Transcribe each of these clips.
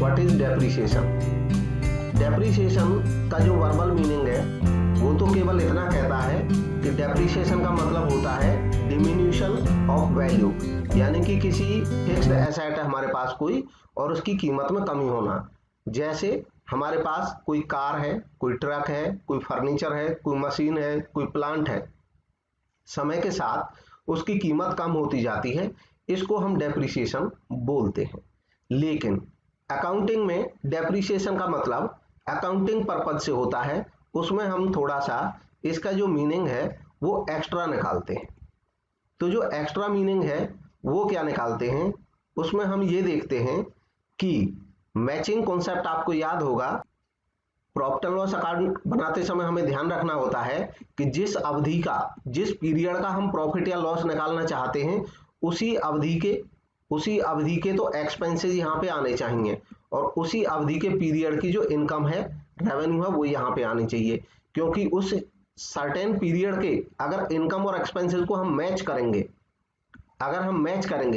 What is depreciation. Depreciation का जो verbal meaning है वो तो केवल इतना कहता है कि डेप्रिसिएशन का मतलब होता है डिमिन्यूशन ऑफ वैल्यू, यानी कि किसी फिक्स्ड एसेट है हमारे पास कोई और उसकी कीमत में कमी होना। जैसे हमारे पास कोई कार है, कोई ट्रक है, कोई फर्नीचर है, कोई मशीन है, कोई प्लांट है, समय के साथ उसकी कीमत कम होती जाती है, इसको हम डेप्रिसिएशन बोलते हैं। लेकिन अकाउंटिंग में डेप्रिसिएशन का मतलब अकाउंटिंग पर्पज से होता है, उसमें हम थोड़ा सा इसका जो मीनिंग है वो एक्स्ट्रा निकालते हैं। तो जो एक्स्ट्रा मीनिंग है वो क्या निकालते हैं, उसमें हम ये देखते हैं कि मैचिंग कॉन्सेप्ट आपको याद होगा, प्रॉफिट एंड लॉस अकाउंट बनाते समय हमें ध्यान रखना होता है कि जिस अवधि का, जिस पीरियड का हम प्रॉफिट या लॉस निकालना चाहते हैं उसी अवधि के तो एक्सपेंसेस यहाँ पे आने चाहिए और उसी अवधि के पीरियड की जो इनकम है, रेवेन्यू है, वो यहाँ पे आनी चाहिए। क्योंकि उस सर्टेन पीरियड के अगर इनकम और एक्सपेंसेस को हम मैच करेंगे,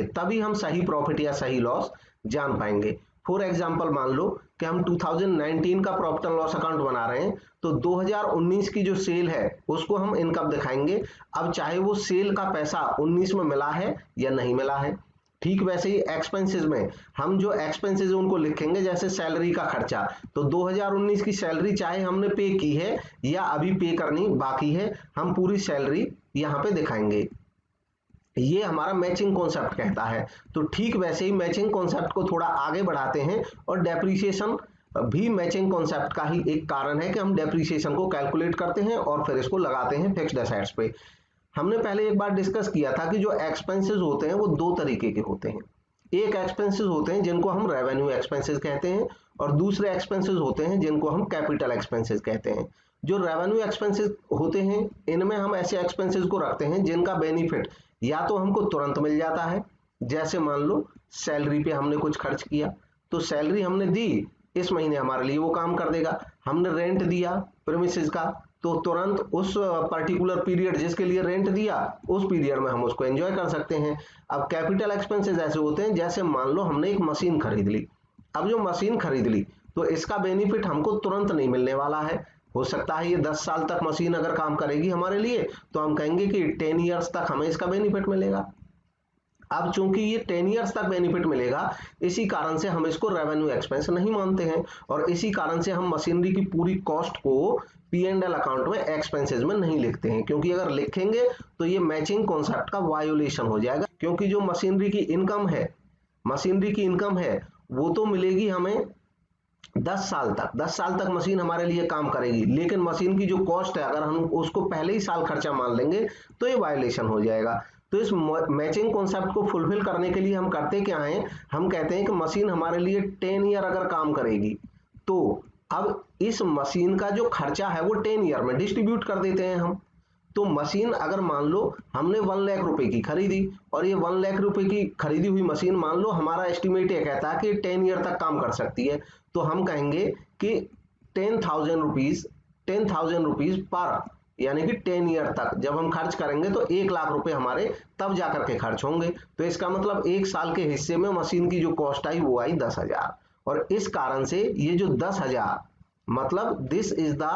तभी हम सही प्रॉफिट या सही लॉस जान पाएंगे। फॉर एग्जाम्पल मान लो कि हम 2019 का प्रॉफिट एंड लॉस अकाउंट बना रहे हैं, तो 2019 की जो सेल है उसको हम इनकम दिखाएंगे, अब चाहे वो सेल का पैसा 19 में मिला है या नहीं मिला है। ठीक वैसे ही एक्सपेंसेस में हम जो एक्सपेंसेस उनको लिखेंगे, जैसे सैलरी का खर्चा, तो 2019 की सैलरी चाहे हमने पे की है या अभी पे करनी बाकी है, हम पूरी सैलरी यहाँ पे दिखाएंगे। ये हमारा मैचिंग कॉन्सेप्ट कहता है। तो ठीक वैसे ही मैचिंग कॉन्सेप्ट को थोड़ा आगे बढ़ाते हैं और डेप्रिसिएशन भी मैचिंग कॉन्सेप्ट का ही एक कारण है कि हम डेप्रिसिएशन को कैलकुलेट करते हैं और फिर इसको लगाते हैं फिक्स्ड एसेट्स पे। हमने पहले एक बार डिस्कस किया था कि जो एक्सपेंसेस होते हैं वो दो तरीके के होते हैं। एक एक्सपेंसेस होते हैं जिनको हम रेवेन्यू एक्सपेंसेस कहते हैं और दूसरे एक्सपेंसेस होते हैं जिनको हम कैपिटल एक्सपेंसेस कहते हैं। जो रेवेन्यू एक्सपेंसेस होते हैं इनमें हम ऐसे एक्सपेंसेस को रखते हैं जिनका बेनिफिट या तो हमको तुरंत मिल जाता है, जैसे मान लो सैलरी पे हमने कुछ खर्च किया, तो सैलरी हमने दी, इस महीने हमारे लिए वो काम कर देगा। हमने रेंट दिया प्रीमिसेस का, तो तुरंत उस पर्टिकुलर पीरियड जिसके लिए रेंट दिया उस पीरियड में हम उसको एंजॉय कर सकते हैं। अब कैपिटल एक्सपेंसेस ऐसे होते हैं, जैसे मान लो हमने एक मशीन खरीद ली, अब जो मशीन खरीद ली तो इसका बेनिफिट हमको तुरंत नहीं मिलने वाला है, हो सकता है ये 10 साल तक मशीन अगर काम करेगी हमारे लिए तो हम कहेंगे कि 10 इयर्स तक हमें इसका बेनिफिट मिलेगा। अब चूंकि ये 10 इयर्स तक बेनिफिट मिलेगा, इसी कारण से हम इसको रेवेन्यू एक्सपेंस नहीं मानते हैं और इसी कारण से हम मशीनरी की पूरी कॉस्ट को P&L अकाउंट में एक्सपेंसेस में नहीं लिखते हैं, क्योंकि अगर लिखेंगे तो ये मैचिंग कॉन्सेप्ट का वायोलेशन हो जाएगा। क्योंकि जो मशीनरी की इनकम है वो तो मिलेगी हमें 10 साल तक मशीन हमारे लिए काम करेगी, लेकिन मशीन की जो कॉस्ट है अगर हम उसको पहले ही साल खर्चा मान लेंगे तो ये वायलेशन हो जाएगा। तो इस मैचिंग कॉन्सेप्ट को फुलफिल करने के लिए हम करते क्या हैं, हम कहते हैं कि मशीन हमारे लिए 10 ईयर अगर काम करेगी तो अब इस मशीन का जो खर्चा है वो 10 ईयर में डिस्ट्रीब्यूट कर देते हैं हम। तो मशीन अगर मान लो हमने 1 लाख रुपए की खरीदी और ये 1 लाख रुपए की खरीदी हुई मशीन मान लो हमारा एस्टिमेट ये कहता है कि 10 ईयर तक काम कर सकती है, तो हम कहेंगे कि 10,000 रुपीज पर, यानी कि 10 ईयर तक जब हम खर्च करेंगे तो 1 लाख रुपए हमारे तब जाकर के खर्च होंगे। तो इसका मतलब एक साल के हिस्से में मशीन की जो कॉस्ट आई वो आई 10,000, और इस कारण से ये जो 10,000 मतलब this is the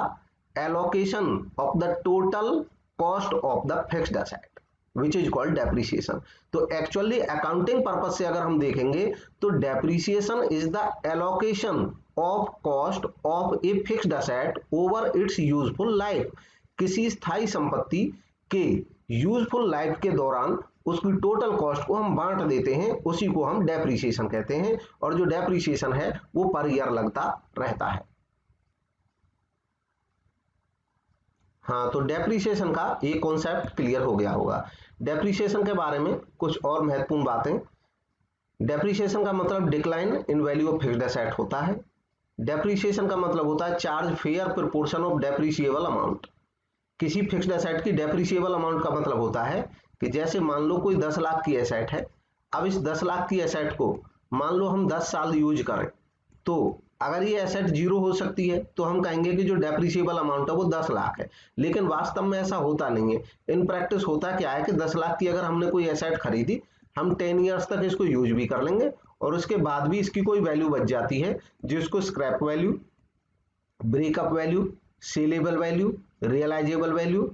allocation of the total cost of the fixed asset which is called depreciation. तो एक्चुअली अकाउंटिंग पर्पज से अगर हम देखेंगे तो depreciation is the allocation of cost of a fixed asset over it's useful life. किसी स्थायी संपत्ति के यूजफुल लाइफ के दौरान उसकी टोटल कॉस्ट को हम बांट देते हैं, उसी को हम डेप्रिसिएशन कहते हैं, और जो डेप्रिसिएशन है वो पर ईयर लगता रहता है। हाँ, तो डेप्रिसिएशन का ये कॉन्सेप्ट क्लियर हो गया होगा। डेप्रिसिएशन के बारे में कुछ और महत्वपूर्ण बातें। डेप्रिसिएशन का मतलब decline in value of fixed asset होता है। डेप्रिसिएशन का मतलब होता है charge fair proportion of depreciable amount. किसी फिक्स्ड एसेट की डेप्रिसिएबल अमाउंट का मतलब होता है कि जैसे मान लो कोई 10 लाख की एसेट है, अब इस 10 लाख की एसेट को मान लो हम 10 साल यूज करें, तो अगर ये एसेट जीरो हो सकती है तो हम कहेंगे कि जो डेप्रिसिएबल अमाउंट है वो 10 लाख है, लेकिन वास्तव में ऐसा होता नहीं है। इन प्रैक्टिस होता क्या है कि 10 लाख की अगर हमने कोई एसेट खरीदी, हम 10 ईयर्स तक इसको यूज भी कर लेंगे और उसके बाद भी इसकी कोई वैल्यू बच जाती है जिसको scrap value, breakup value, saleable value, realisable value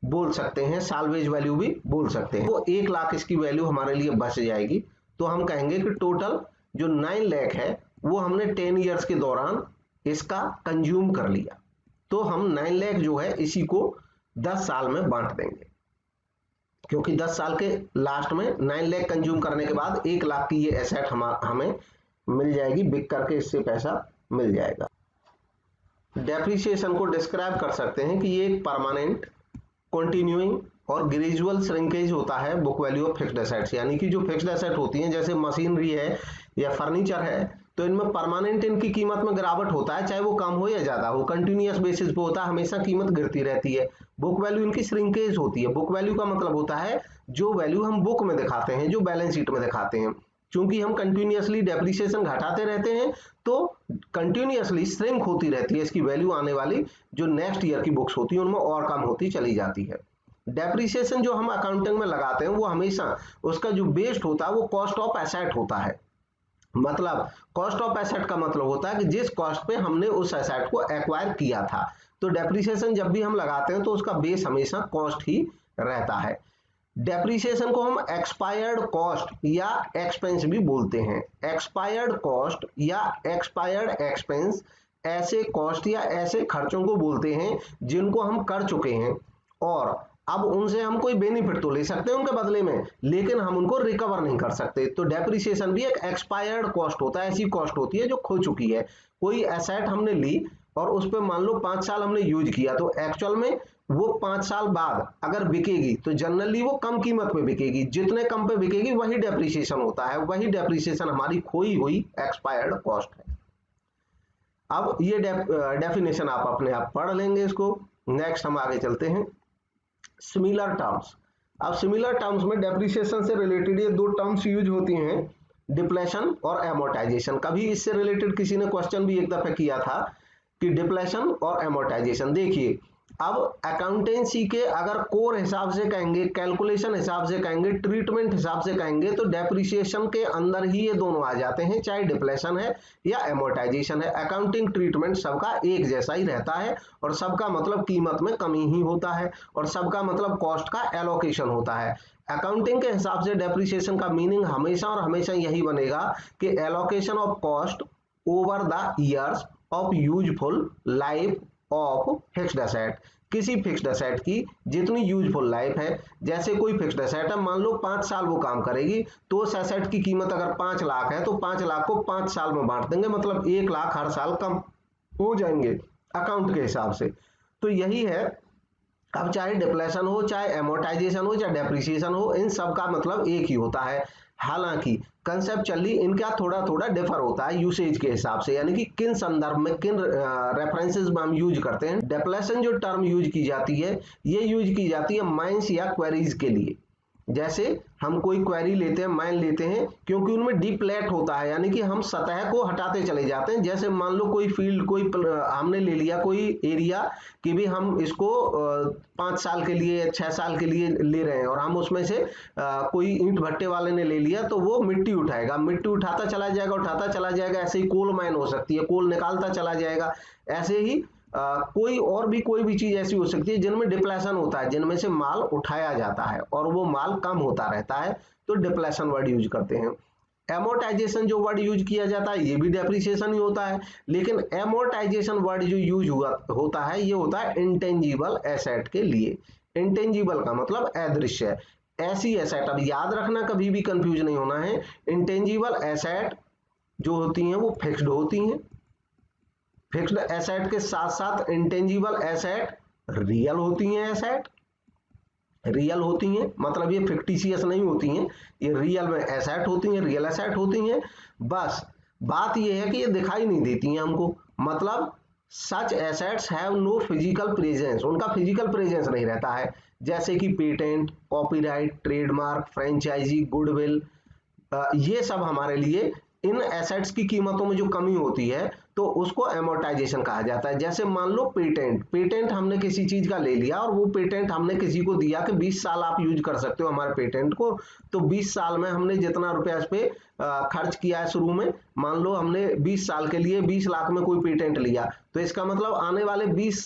बोल सकते हैं, साल्वेज वैल्यू भी बोल सकते हैं। वो 1 लाख इसकी वैल्यू हमारे लिए बच जाएगी। तो हम कहेंगे कि टोटल जो 9 लाख है वो हमने 10 ईयर्स के दौरान इसका कंज्यूम कर लिया। तो हम 9 लाख जो है इसी को 10 साल में बांट देंगे, क्योंकि 10 साल के लास्ट में 9 लाख कंज्यूम करने के बाद 1 लाख की ये एसेट हमें मिल जाएगी, बिक करके इससे पैसा मिल जाएगा। डेप्रिसिएशन को डिस्क्राइब कर सकते हैं कि ये एक परमानेंट, कंटिन्यूइंग और ग्रेजुअल श्रिंकेज होता है book value of fixed assets. यानी कि जो फिक्स्ड एसेट होती हैं जैसे मशीनरी है या फर्नीचर है, तो इनमें परमानेंट इनकी कीमत में गिरावट होता है, चाहे वो कम हो या ज्यादा हो, कंटिन्यूअस बेसिस पे होता है, हमेशा कीमत गिरती रहती है। बुक वैल्यू इनकी श्रिंकेज होती है। बुक वैल्यू का मतलब होता है जो वैल्यू हम बुक में दिखाते हैं, जो बैलेंस शीट में दिखाते हैं। क्योंकि हम कंटिन्यूअसली डेप्रिसिएशन घटाते रहते हैं तो कंटिन्यूअसली श्रिंक होती रहती है इसकी वैल्यू, आने वाली जो नेक्स्ट ईयर की बुक्स होती है उनमें और कम होती चली जाती है। डेप्रिसिएशन जो हम अकाउंटिंग में लगाते हैं वो हमेशा उसका जो बेस्ड होता है वो कॉस्ट ऑफ एसेट होता है। मतलब कॉस्ट ऑफ एसेट का मतलब होता है कि जिस कॉस्ट पे हमने उस एसेट को एक्वायर किया था। तो डेप्रिसिएशन जब भी हम लगाते हैं तो उसका बेस हमेशा कॉस्ट ही रहता है। डेप्रिसिएशन को हम एक्सपायर्ड कॉस्ट या एक्सपेंस भी बोलते हैं। एक्सपायर्ड कॉस्ट या एक्सपायर्ड एक्सपेंस ऐसे कॉस्ट या ऐसे खर्चों को बोलते हैं जिनको हम कर चुके हैं और अब उनसे हम कोई बेनिफिट तो ले सकते हैं उनके बदले में, लेकिन हम उनको रिकवर नहीं कर सकते। तो डेप्रिसिएशन भी एक एक्सपायर्ड कॉस्ट होता है, ऐसी कॉस्ट होती है जो खो चुकी है। कोई एसेट हमने ली और उस पर मान लो 5 साल हमने यूज किया, तो एक्चुअल में वो 5 साल बाद अगर बिकेगी तो जनरली वो कम कीमत पे बिकेगी, जितने कम पे बिकेगी वही डेप्रिसिएशन होता है, वही डेप्रिसिएशन हमारी खोई हुई एक्सपायर्ड कॉस्ट है। अब ये डेफिनेशन आप अपने आप पढ़ लेंगे इसको। नेक्स्ट हम आगे चलते हैं, सिमिलर टर्म्स। अब सिमिलर टर्म्स में डेप्रिसिएशन से रिलेटेड ये 2 टर्म्स यूज होती हैं, डिप्लेशन और एमोर्टाइजेशन। कभी इससे रिलेटेड किसी ने क्वेश्चन भी एक दफा किया था कि डिप्लेशन और एमोर्टाइजेशन। देखिए अब अकाउंटेंसी के अगर कोर हिसाब से कहेंगे, कैलकुलेशन हिसाब से कहेंगे, ट्रीटमेंट हिसाब से कहेंगे तो डेप्रिसिएशन के अंदर ही ये दोनों आ जाते हैं, चाहे डिप्लेशन है या एमोर्टाइजेशन है। अकाउंटिंग ट्रीटमेंट सबका एक जैसा ही रहता है और सबका मतलब कीमत में कमी ही होता है और सबका मतलब कॉस्ट का एलोकेशन होता है। अकाउंटिंग के हिसाब से डेप्रिसिएशन का मीनिंग हमेशा और हमेशा यही बनेगा कि allocation of cost over the years of useful life of fixed asset. किसी फिक्स्ड एसेट की जितनी यूजफुल लाइफ है, जैसे कोई फिक्स्ड एसेट है मान लो 5 साल वो काम करेगी, तो उस एसेट की कीमत अगर 5 लाख है तो 5 लाख को 5 साल में बांट देंगे, मतलब 1 लाख हर साल कम हो जाएंगे अकाउंट के हिसाब से। तो यही है। अब चाहे डिप्लेशन हो, चाहे एमोर्टाइजेशन हो, चाहे डेप्रिसिएशन हो, इन सब का मतलब एक ही होता है। हालांकि कंसेप्चुअली इनका थोड़ा थोड़ा डिफर होता है यूसेज के हिसाब से, यानी कि किन संदर्भ में, किन रेफरेंसेस में हम यूज करते हैं। डेप्लेशन जो टर्म यूज की जाती है ये यूज की जाती है माइंस या क्वेरीज के लिए। जैसे हम कोई क्वेरी लेते हैं, माइन लेते हैं, क्योंकि उनमें डिप्लेट होता है, यानी कि हम सतह को हटाते चले जाते हैं। जैसे मान लो कोई फील्ड, कोई हमने ले लिया कोई एरिया कि भी हम इसको 5 साल के लिए 6 साल के लिए ले रहे हैं और हम उसमें से कोई ईंट भट्टे वाले ने ले लिया तो वो मिट्टी उठाएगा, मिट्टी उठाता चला जाएगा, उठाता चला जाएगा। ऐसे ही कोल माइन हो सकती है, कोल निकालता चला जाएगा। ऐसे ही कोई और भी कोई भी चीज ऐसी हो सकती है जिनमें डिप्लेशन होता है, जिनमें से माल उठाया जाता है और वो माल कम होता रहता है, तो डिप्लेशन वर्ड यूज करते हैं। एमोर्टाइजेशन जो वर्ड यूज किया जाता है ये भी डेप्रिसिएशन ही होता है, लेकिन एमोर्टाइजेशन वर्ड जो यूज होता है ये होता है इंटेंजिबल एसेट के लिए। इंटेंजिबल का मतलब अदृश्य, ऐसी एसेट। अब याद रखना, कभी भी कंफ्यूज नहीं होना है। इंटेंजिबल एसेट जो होती हैं वो फिक्स्ड होती हैं, फिक्स्ड एसेट के साथ साथ इंटेंजिबल एसेट रियल होती हैं। एसेट रियल होती हैं, मतलब ये फिक्टिशियस नहीं होती हैं, ये रियल में एसेट होती हैं, रियल एसेट होती हैं। बस बात ये है कि ये दिखाई नहीं देती हैं हमको, मतलब such assets have no physical presence, उनका फिजिकल प्रेजेंस नहीं रहता है। जैसे कि patent, copyright, trademark, franchisee, goodwill, ये सब हमारे लिए इन एसेट्स की कीमतों में जो कमी होती है तो उसको एमोर्टाइजेशन कहा जाता है। जैसे मान लो पेटेंट हमने किसी चीज का ले लिया और वो पेटेंट हमने किसी को दिया कि 20 साल आप यूज कर सकते हो हमारे पेटेंट को, तो 20 साल में हमने जितना रुपया इस पे खर्च किया है शुरू में, मान लो हमने 20 साल के लिए 20 लाख में कोई पेटेंट लिया, तो इसका मतलब आने वाले 20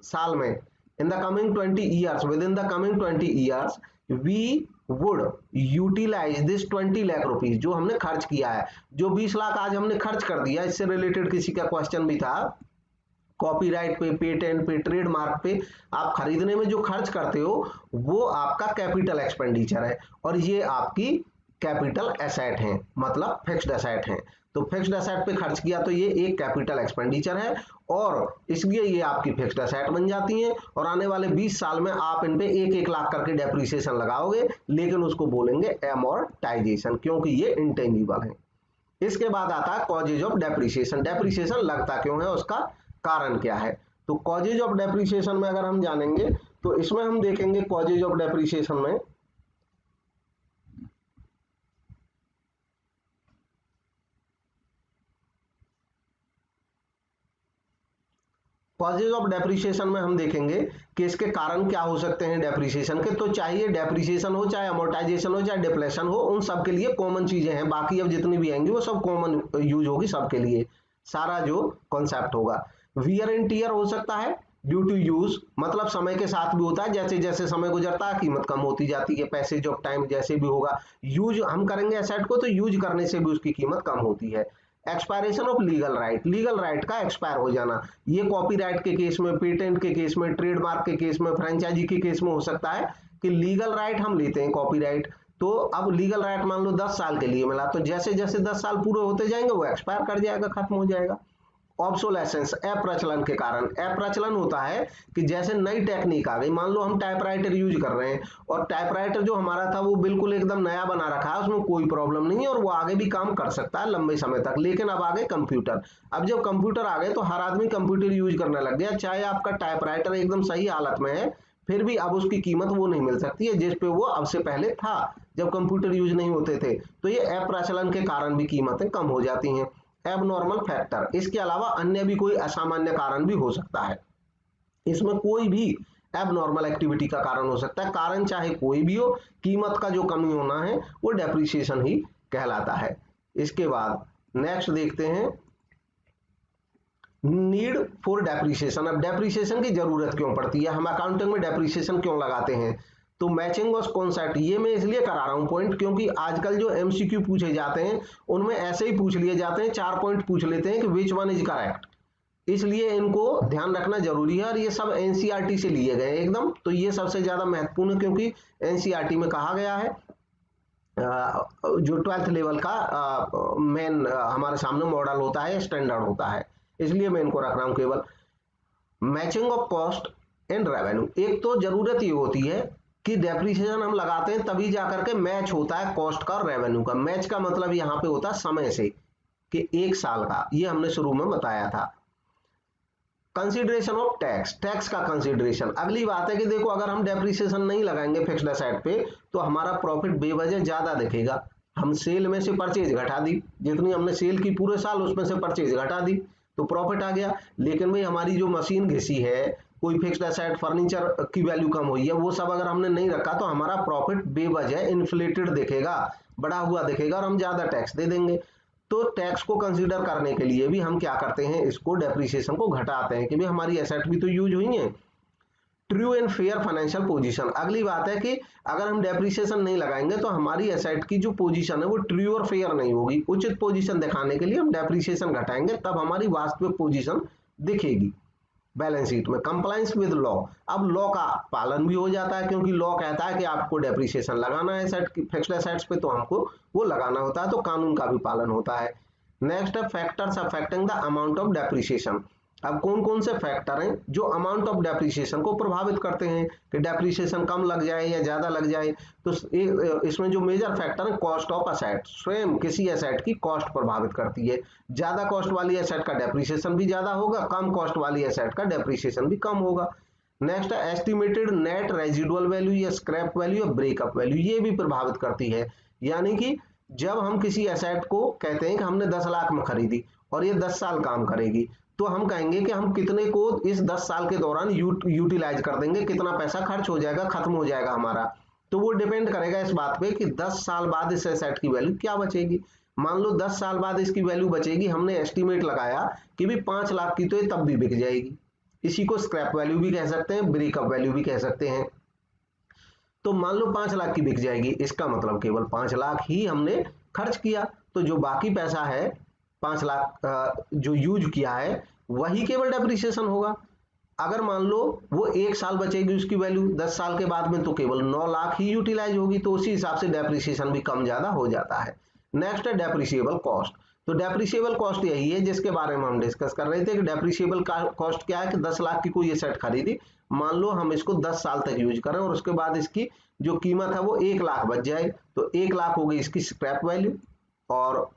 साल में in the coming 20 years, within the coming 20 years we would utilise this 20 lakh rupees, जो हमने खर्च किया है, जो 20 लाख आज हमने खर्च कर दिया। इससे रिलेटेड किसी का क्वेश्चन भी था, कॉपीराइट पे, पेटेंट पे, ट्रेडमार्क पे आप खरीदने में जो खर्च करते हो वो आपका कैपिटल एक्सपेंडिचर है और ये आपकी कैपिटल एसेट है, मतलब फिक्स्ड एसेट है। तो फिक्स्ड एसेट पे खर्च किया तो ये एक कैपिटल एक्सपेंडिचर है और इसलिए ये आपकी फिक्स्ड एसेट बन जाती हैं और आने वाले 20 साल में आप इन पे 1-1 लाख करके डेप्रिसिएशन लगाओगे, लेकिन उसको बोलेंगे एमोर्टाइजेशन, क्योंकि ये इंटेंजिबल है। इसके बाद आता है कॉजेज ऑफ डेप्रिसिएशन। डेप्रिसिएशन लगता क्यों है, उसका कारण क्या है। तो कॉजेज ऑफ डेप्रिसिएशन में अगर हम जानेंगे तो इसमें हम देखेंगे कॉजेज ऑफ डेप्रिसिएशन में कॉजेज ऑफ डेप्रिसिएशन में हम देखेंगे कि इसके कारण क्या हो सकते हैं डेप्रिसिएशन के। तो चाहिए डेप्रिसिएशन हो, चाहे अमोर्टाइजेशन हो, चाहे डिप्लेशन हो, उन सब के लिए कॉमन चीजें हैं, बाकी अब जितनी भी आएंगी वो सब कॉमन यूज होगी सबके लिए, सारा जो कॉन्सेप्ट होगा। वियर एंड टियर हो सकता है ड्यू टू यूज, मतलब समय के साथ भी होता है, जैसे जैसे समय गुजरता है कीमत कम होती जाती है, पैसेज ऑफ टाइम जैसे भी होगा। यूज हम करेंगे एसेट को तो यूज करने से भी उसकी कीमत कम होती है। Expiration of legal right, legal right का एक्सपायर हो जाना, ये कॉपीराइट के केस में, पेटेंट के केस में, ट्रेडमार्क के केस में, फ्रेंचाइजी के केस में हो सकता है कि लीगल राइट हम लेते हैं कॉपीराइट, तो अब लीगल राइट मान लो 10 साल के लिए मिला, तो जैसे जैसे 10 साल पूरे होते जाएंगे वो एक्सपायर कर जाएगा, खत्म हो जाएगा। ऑब्सोलेसेंस, अप्रचलन के कारण, अप्रचलन होता है कि जैसे नई टेक्निक आ गई, मान लो हम टाइपराइटर यूज कर रहे हैं और टाइपराइटर जो हमारा था वो बिल्कुल एकदम नया बना रखा है, उसमें कोई प्रॉब्लम नहीं है और वो आगे भी काम कर सकता है लंबे समय तक, लेकिन अब आ गए कंप्यूटर। अब जब कंप्यूटर आ गए तो हर आदमी कंप्यूटर यूज करने लग गया, चाहे आपका टाइपराइटर एकदम सही हालत में है फिर भी अब उसकी कीमत वो नहीं मिल सकती है जिस पे वो अब से पहले था जब कंप्यूटर यूज नहीं होते थे। तो ये अप्रचलन के कारण भी कीमतें कम हो जाती हैं। एबनॉर्मल फैक्टर, इसके अलावा अन्य भी कोई असामान्य कारण भी हो सकता है, इसमें कोई भी एबनॉर्मल एक्टिविटी का कारण हो सकता है, कारण चाहे कोई भी हो, कीमत का जो कमी होना है वो डेप्रिसिएशन ही कहलाता है। इसके बाद नेक्स्ट देखते हैं नीड फॉर डेप्रिसिएशन। अब डेप्रिसिएशन की जरूरत क्यों पड़ती है, हम अकाउंटिंग में डेप्रिसिएशन क्यों लगाते हैं। तो मैचिंग ऑफ कॉन्सेप्ट, ये मैं इसलिए करा रहा हूं पॉइंट क्योंकि आजकल जो एमसीक्यू पूछे जाते हैं उनमें ऐसे ही पूछ लिए जाते हैं, 4 पॉइंट पूछ लेते हैं कि विच वन इज करेक्ट, इसलिए इनको ध्यान रखना जरूरी है और ये सब एनसीईआरटी से लिए गए एकदम, तो ये सबसे ज्यादा महत्वपूर्ण है क्योंकि एनसीईआरटी में कहा गया है जो 12th लेवल का मेन हमारे सामने मॉडल होता है, स्टैंडर्ड होता है, इसलिए मैं इनको रख रहा हूं केवल। Matching of cost and revenue, एक तो जरूरत ये होती है कि डेप्रिसिएशन हम लगाते हैं तभी जाकर के मैच होता है कॉस्ट का और रेवेन्यू का। मैच का मतलब यहाँ पे होता है समय से कि 1 साल का, ये हमने शुरू में बताया था। कंसीडरेशन ऑफ टैक्स, टैक्स का कंसीडरेशन, अगली बात है कि देखो अगर हम डेप्रिसिएशन नहीं लगाएंगे फिक्स्ड एसेट पे तो हमारा प्रॉफिट बेवजह ज्यादा दिखेगा। हम सेल में से परचेज घटा दी, जितनी हमने सेल की पूरे साल उसमें से परचेज घटा दी तो प्रॉफिट आ गया, लेकिन भाई हमारी जो मशीन घिसी है, कोई फिक्स्ड एसेट, फर्नीचर की वैल्यू कम हुई है, वो सब अगर हमने नहीं रखा तो हमारा प्रॉफिट बेवजह इन्फ्लेटेड दिखेगा, बढ़ा हुआ दिखेगा और हम ज्यादा टैक्स दे देंगे। तो टैक्स को कंसीडर करने के लिए भी हम क्या करते हैं, इसको डेप्रिसिएशन को घटाते हैं कि भाई हमारी एसेट भी तो यूज हुई है। True and fair financial position, अगली बात है कि अगर हम डेप्रिसिएशन नहीं लगाएंगे तो हमारी एसेट की जो पोजीशन है वो ट्रू और फेयर नहीं होगी। उचित पोजीशन दिखाने के लिए हम डेप्रिसिएशन घटाएंगे, तब हमारी वास्तविक पोजीशन दिखेगी बैलेंस शीट में। कंप्लायंस विद लॉ, अब लॉ का पालन भी हो जाता है क्योंकि लॉ कहता है कि आपको डेप्रिसिएशन लगाना है एसेट की, फिक्स्ड एसेट्स पे, तो हमको वो लगाना होता है, तो कानून का भी पालन होता है। नेक्स्ट है factors affecting the amount of depreciation. अब कौन कौन से फैक्टर हैं जो अमाउंट ऑफ डेप्रिसिएशन को प्रभावित करते हैं कि डेप्रिसिएशन कम लग जाए या ज्यादा लग जाए। तो इसमें जो मेजर फैक्टर है कॉस्ट ऑफ एसेट, स्वयं किसी एसेट की कॉस्ट प्रभावित करती है। ज्यादा कॉस्ट वाली एसेट का डेप्रिसिएशन भी ज्यादा होगा, कम कॉस्ट वाली एसेट का डेप्रिसिएशन भी कम होगा। नेक्स्ट है एस्टिमेटेड नेट रेजिडुअल वैल्यू या स्क्रैप वैल्यू या ब्रेकअप वैल्यू, ये भी प्रभावित करती है, यानी कि जब हम किसी एसेट को कहते हैं कि हमने 10 लाख में खरीदी और ये 10 साल काम करेगी, तो हम कहेंगे कि हम कितने को इस 10 साल के दौरान यूटिलाइज कर देंगे, कितना पैसा खर्च हो जाएगा, खत्म हो जाएगा हमारा। तो वो डिपेंड करेगा इस बात पे कि 10 साल बाद इस एसेट की वैल्यू क्या बचेगी। मान लो 10 साल बाद इसकी वैल्यू बचेगी, हमने एस्टिमेट लगाया कि भी 5 लाख की तो ये तब भी बिक जाएगी। इसी को स्क्रैप वैल्यू भी कह सकते हैं, ब्रेकअप वैल्यू भी कह सकते हैं। तो मान लो 5 लाख की बिक जाएगी, इसका मतलब केवल 5 लाख ही हमने खर्च किया, तो जो बाकी पैसा है 5 लाख जो यूज किया है वही केवल डेप्रिसिएशन होगा। अगर मान लो वो 1 साल बचेगी उसकी वैल्यू 10 साल के बाद में, तो केवल 9 लाख ही यूटिलाइज होगी, तो उसी हिसाब से डेप्रिसिएशन भी कम ज्यादा हो जाता है। नेक्स्ट है डेप्रिसिएबल कॉस्ट। तो डेप्रिसिएबल कॉस्ट यही है जिसके बारे में हम डिस्कस कर रहे थे कि डेप्रिसिएबल कॉस्ट क्या है कि 10 लाख की कोई एसेट खरीदी, मान लो हम इसको 10 साल तक यूज करें और उसके बाद इसकी जो कीमत है वो 1 लाख बच जाए, तो 1 लाख हो गई इसकी स्क्रैप वैल्यू और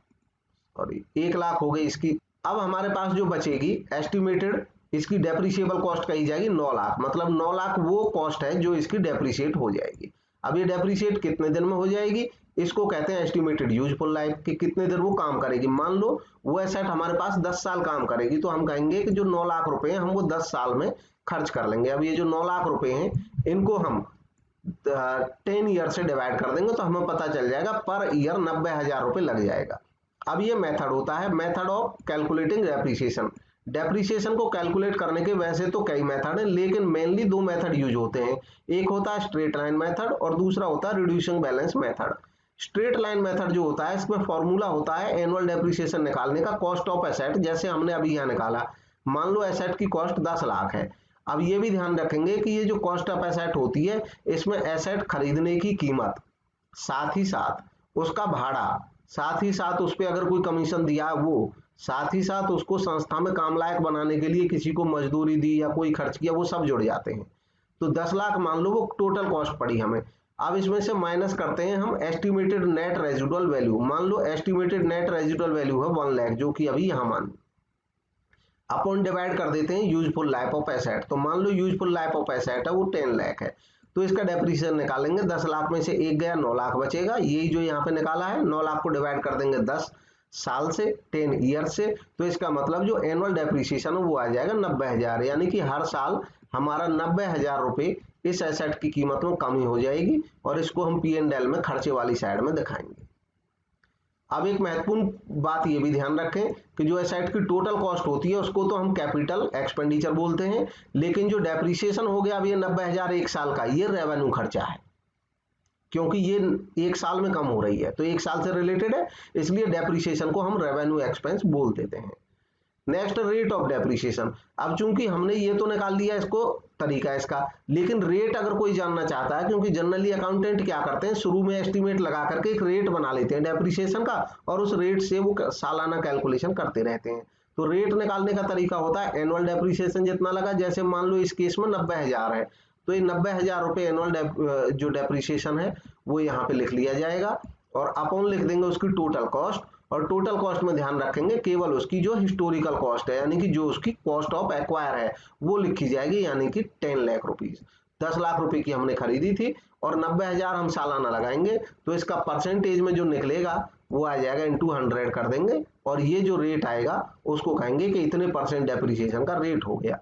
1 लाख हो गई इसकी। अब हमारे पास जो बचेगी एस्टिमेटेड इसकी डेप्रिसिएबल कॉस्ट कही जाएगी 9 लाख, मतलब 9 लाख वो कॉस्ट है जो इसकी डेप्रिसिएट हो जाएगी। अब ये डेप्रिसिएट कितने दिन में हो जाएगी, इसको कहते हैं एस्टिमेटेड यूजफुल लाइफ, कि कितने दिन वो काम करेगी। मान लो वो एसेट हमारे पास 10 साल काम करेगी, तो हम कहेंगे कि जो 9 लाख रुपए हैं हम वो 10 साल में खर्च कर लेंगे। अब ये जो 9 लाख रुपए हैं इनको हम 10 ईयर से डिवाइड कर देंगे, तो हमें पता चल जाएगा पर ईयर 90,000 रुपए लग जाएगा। अब ये मेथड होता है method of calculating depreciation. Depreciation को कैलकुलेट करने के वैसे तो कई मेथड हैं, लेकिन मेनली 2 मेथड यूज होते हैं। एक होता है स्ट्रेट लाइन मेथड और दूसरा होता है reducing balance method. Straight line method जो होता है इसमें फॉर्मूला होता है एनुअल डेप्रिसिएशन निकालने का, कॉस्ट ऑफ एसेट, जैसे हमने अभी यहाँ निकाला। मान लो एसेट की कॉस्ट 10 लाख है। अब ये भी ध्यान रखेंगे कि ये जो कॉस्ट ऑफ एसेट होती है इसमें एसेट खरीदने की कीमत, साथ ही साथ उसका भाड़ा, साथ ही साथ उस पर अगर कोई कमीशन दिया है वो, साथ ही साथ उसको संस्था में काम लायक बनाने के लिए किसी को मजदूरी दी या कोई खर्च किया, वो सब जुड़ जाते हैं। तो 10 लाख मान लो वो टोटल कॉस्ट पड़ी हमें। अब इसमें से माइनस करते हैं हम एस्टिमेटेड नेट रेजिडुअल वैल्यू। मान लो एस्टिमेटेड नेट रेजिडुअल वैल्यू है 1 लाख, जो कि अभी यहाँ मान अपॉन डिवाइड कर देते हैं यूजफुल लाइफ ऑफ एसेट। तो मान लो यूजफुल लाइफ ऑफ एसेट है वो 10 लाख है, तो इसका डेप्रिसिएशन निकालेंगे। 10 लाख में से 1 गया, 9 लाख बचेगा। यही जो यहाँ पे निकाला है 9 लाख को डिवाइड कर देंगे 10 साल से, 10 ईयर से, तो इसका मतलब जो एनुअल डेप्रिसिएशन है वो आ जाएगा 90,000, यानी कि हर साल हमारा 90,000 रुपए इस एसेट की कीमत में कमी हो जाएगी और इसको हम P&L में खर्चे वाली साइड में दिखाएंगे। अब एक महत्वपूर्ण बात ये भी ध्यान रखें कि जो एसेट की टोटल कॉस्ट होती है उसको तो हम कैपिटल एक्सपेंडिचर बोलते हैं, लेकिन जो डेप्रिसिएशन हो गया अब ये 90,000 1 साल का, ये रेवेन्यू खर्चा है, क्योंकि ये 1 साल में कम हो रही है, तो 1 साल से रिलेटेड है, इसलिए डेप्रिसिएशन को हम रेवेन्यू एक्सपेंस बोल देते हैं। Next rate of depreciation. अब चूंकि हमने ये तो निकाल लिया इसको तरीका इसका, लेकिन रेट अगर कोई जानना चाहता है, क्योंकि जनरली अकाउंटेंट क्या करते हैं शुरू में एस्टिमेट लगा करके एक रेट बना लेते हैं डेप्रिसिएशन का और उस रेट से वो सालाना कैलकुलेशन करते रहते हैं। तो रेट निकालने का तरीका होता है एनुअल डेप्रिसिएशन जितना लगा, जैसे मान लो इस केस में 90,000 है, तो ये 90,000 रुपए एनुअल जो डेप्रिसिएशन है वो यहाँ पे लिख लिया जाएगा और अपॉन लिख देंगे उसकी टोटल कॉस्ट। और टोटल कॉस्ट में ध्यान रखेंगे केवल उसकी जो हिस्टोरिकल कॉस्ट है, यानी कि जो उसकी कॉस्ट ऑफ एक्वायर है वो लिखी जाएगी, यानी कि 10 लाख रुपीज। 10 लाख रुपए की हमने खरीदी थी और 90,000 हम सालाना लगाएंगे, तो इसका परसेंटेज में जो निकलेगा वो आ जाएगा इंटू 100 कर देंगे और ये जो रेट आएगा उसको कहेंगे कि इतने % डेप्रिसिएशन का रेट हो गया।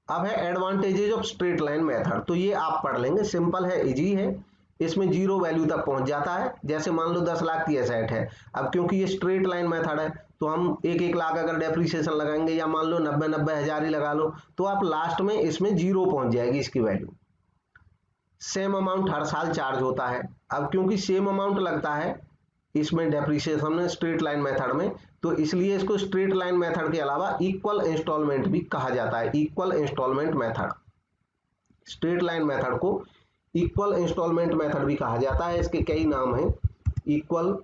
अब है advantages of straight line method. तो ये आप पढ़ लेंगे, सिंपल है, इजी है, इसमें 0 वैल्यू तक पहुंच जाता है। जैसे मान लो 10 लाख की एसेट है, अब क्योंकि ये स्ट्रेट लाइन मेथड है तो हम 1-1 लाख अगर डेप्रिसिएशन लगाएंगे या मान लो 90,000 ही लगा लो, तो आप लास्ट में इसमें 0 पहुंच जाएगी इसकी वैल्यू। सेम अमाउंट हर साल चार्ज होता है। अब क्योंकि सेम अमाउंट लगता है इसमें डेप्रिसिएशन में स्ट्रेट लाइन मेथड में, तो इसलिए इसको स्ट्रेट लाइन मेथड के अलावा इक्वल इंस्टॉलमेंट भी कहा जाता है। Equal instalment method, straight line method को इक्वल इंस्टॉलमेंट मेथड भी कहा जाता है। इसके कई नाम हैं, इक्वल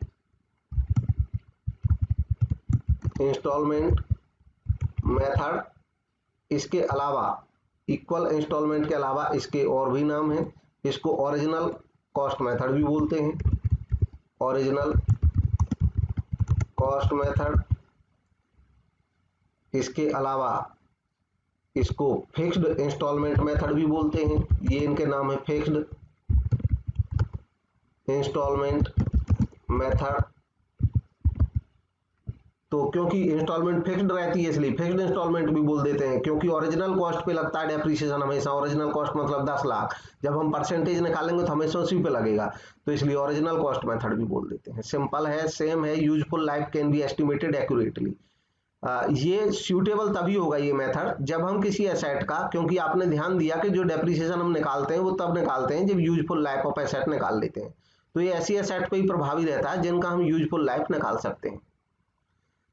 इंस्टॉलमेंट मेथड, इसके अलावा इक्वल इंस्टॉलमेंट के अलावा इसके और भी नाम हैं। इसको ओरिजिनल कॉस्ट मेथड भी बोलते हैं, ओरिजिनल कॉस्ट मेथड, इसके अलावा इसको फिक्स्ड इंस्टॉलमेंट मेथड भी बोलते हैं, ये इनके नाम है फिक्स्ड इंस्टॉलमेंट मेथड। तो क्योंकि इंस्टॉलमेंट फिक्स्ड रहती है इसलिए फिक्स्ड इंस्टॉलमेंट भी बोल देते हैं, क्योंकि ओरिजिनल कॉस्ट पे लगता है डेप्रिसिएशन हमेशा। ओरिजिनल कॉस्ट मतलब 10 लाख, जब हम परसेंटेज निकालेंगे तो हमेशा उसी पे लगेगा, तो इसलिए ओरिजिनल कॉस्ट मेथड भी बोल देते हैं। सिंपल है, सेम है, useful life can be estimated accurately. ये सूटेबल तभी होगा ये मेथड जब हम किसी एसेट का, क्योंकि आपने ध्यान दिया कि जो डेप्रिसिएशन हम निकालते हैं वो तब निकालते हैं जब यूजफुल लाइफ ऑफ एसेट निकाल लेते हैं, तो ये ऐसी एसेट पे ही प्रभावी रहता है जिनका हम यूजफुल लाइफ निकाल सकते हैं।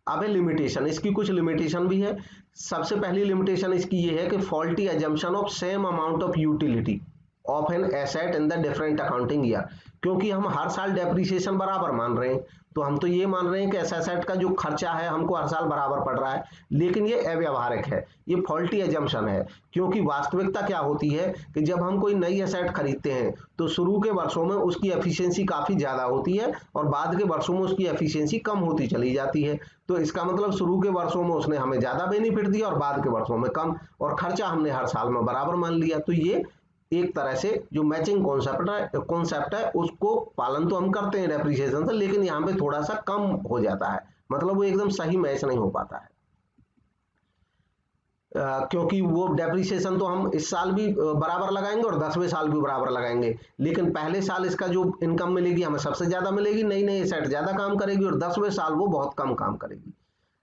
अब है लिमिटेशन, इसकी कुछ लिमिटेशन भी है। सबसे पहली लिमिटेशन इसकी ये है कि faulty assumption of same amount of utility of an asset in the different accounting year, क्योंकि हम हर साल डेप्रिसिएशन बराबर मान रहे हैं, तो हम तो ये मान रहे हैं कि इस एसेट का जो खर्चा है हमको हर साल बराबर पड़ रहा है, लेकिन ये अव्यावहारिक है, ये फॉल्टी एजम्पशन है। क्योंकि वास्तविकता क्या होती है कि जब हम कोई नई एसेट खरीदते हैं तो शुरू के वर्षों में उसकी एफिशिएंसी काफी ज्यादा होती है और बाद के वर्षों में उसकी एफिशिएंसी कम होती चली जाती है। तो इसका मतलब शुरू के वर्षों में उसने हमें ज्यादा बेनिफिट दिया और बाद के वर्षों में कम, और खर्चा हमने हर साल में बराबर मान लिया। तो ये एक तरह से जो मैचिंग कॉन्सेप्ट है उसको पालन तो हम करते हैं डेप्रिसिएशन से, लेकिन यहाँ पे थोड़ा सा कम हो जाता है, मतलब वो एकदम सही मैच नहीं हो पाता है। क्योंकि वो डेप्रिसिएशन तो हम इस साल भी बराबर लगाएंगे और 10वें साल भी बराबर लगाएंगे, लेकिन पहले साल इसका जो इनकम मिलेगी हमें सबसे ज्यादा मिलेगी, नई नई एसेट ज्यादा काम करेगी, और 10वें साल वो बहुत कम काम करेगी।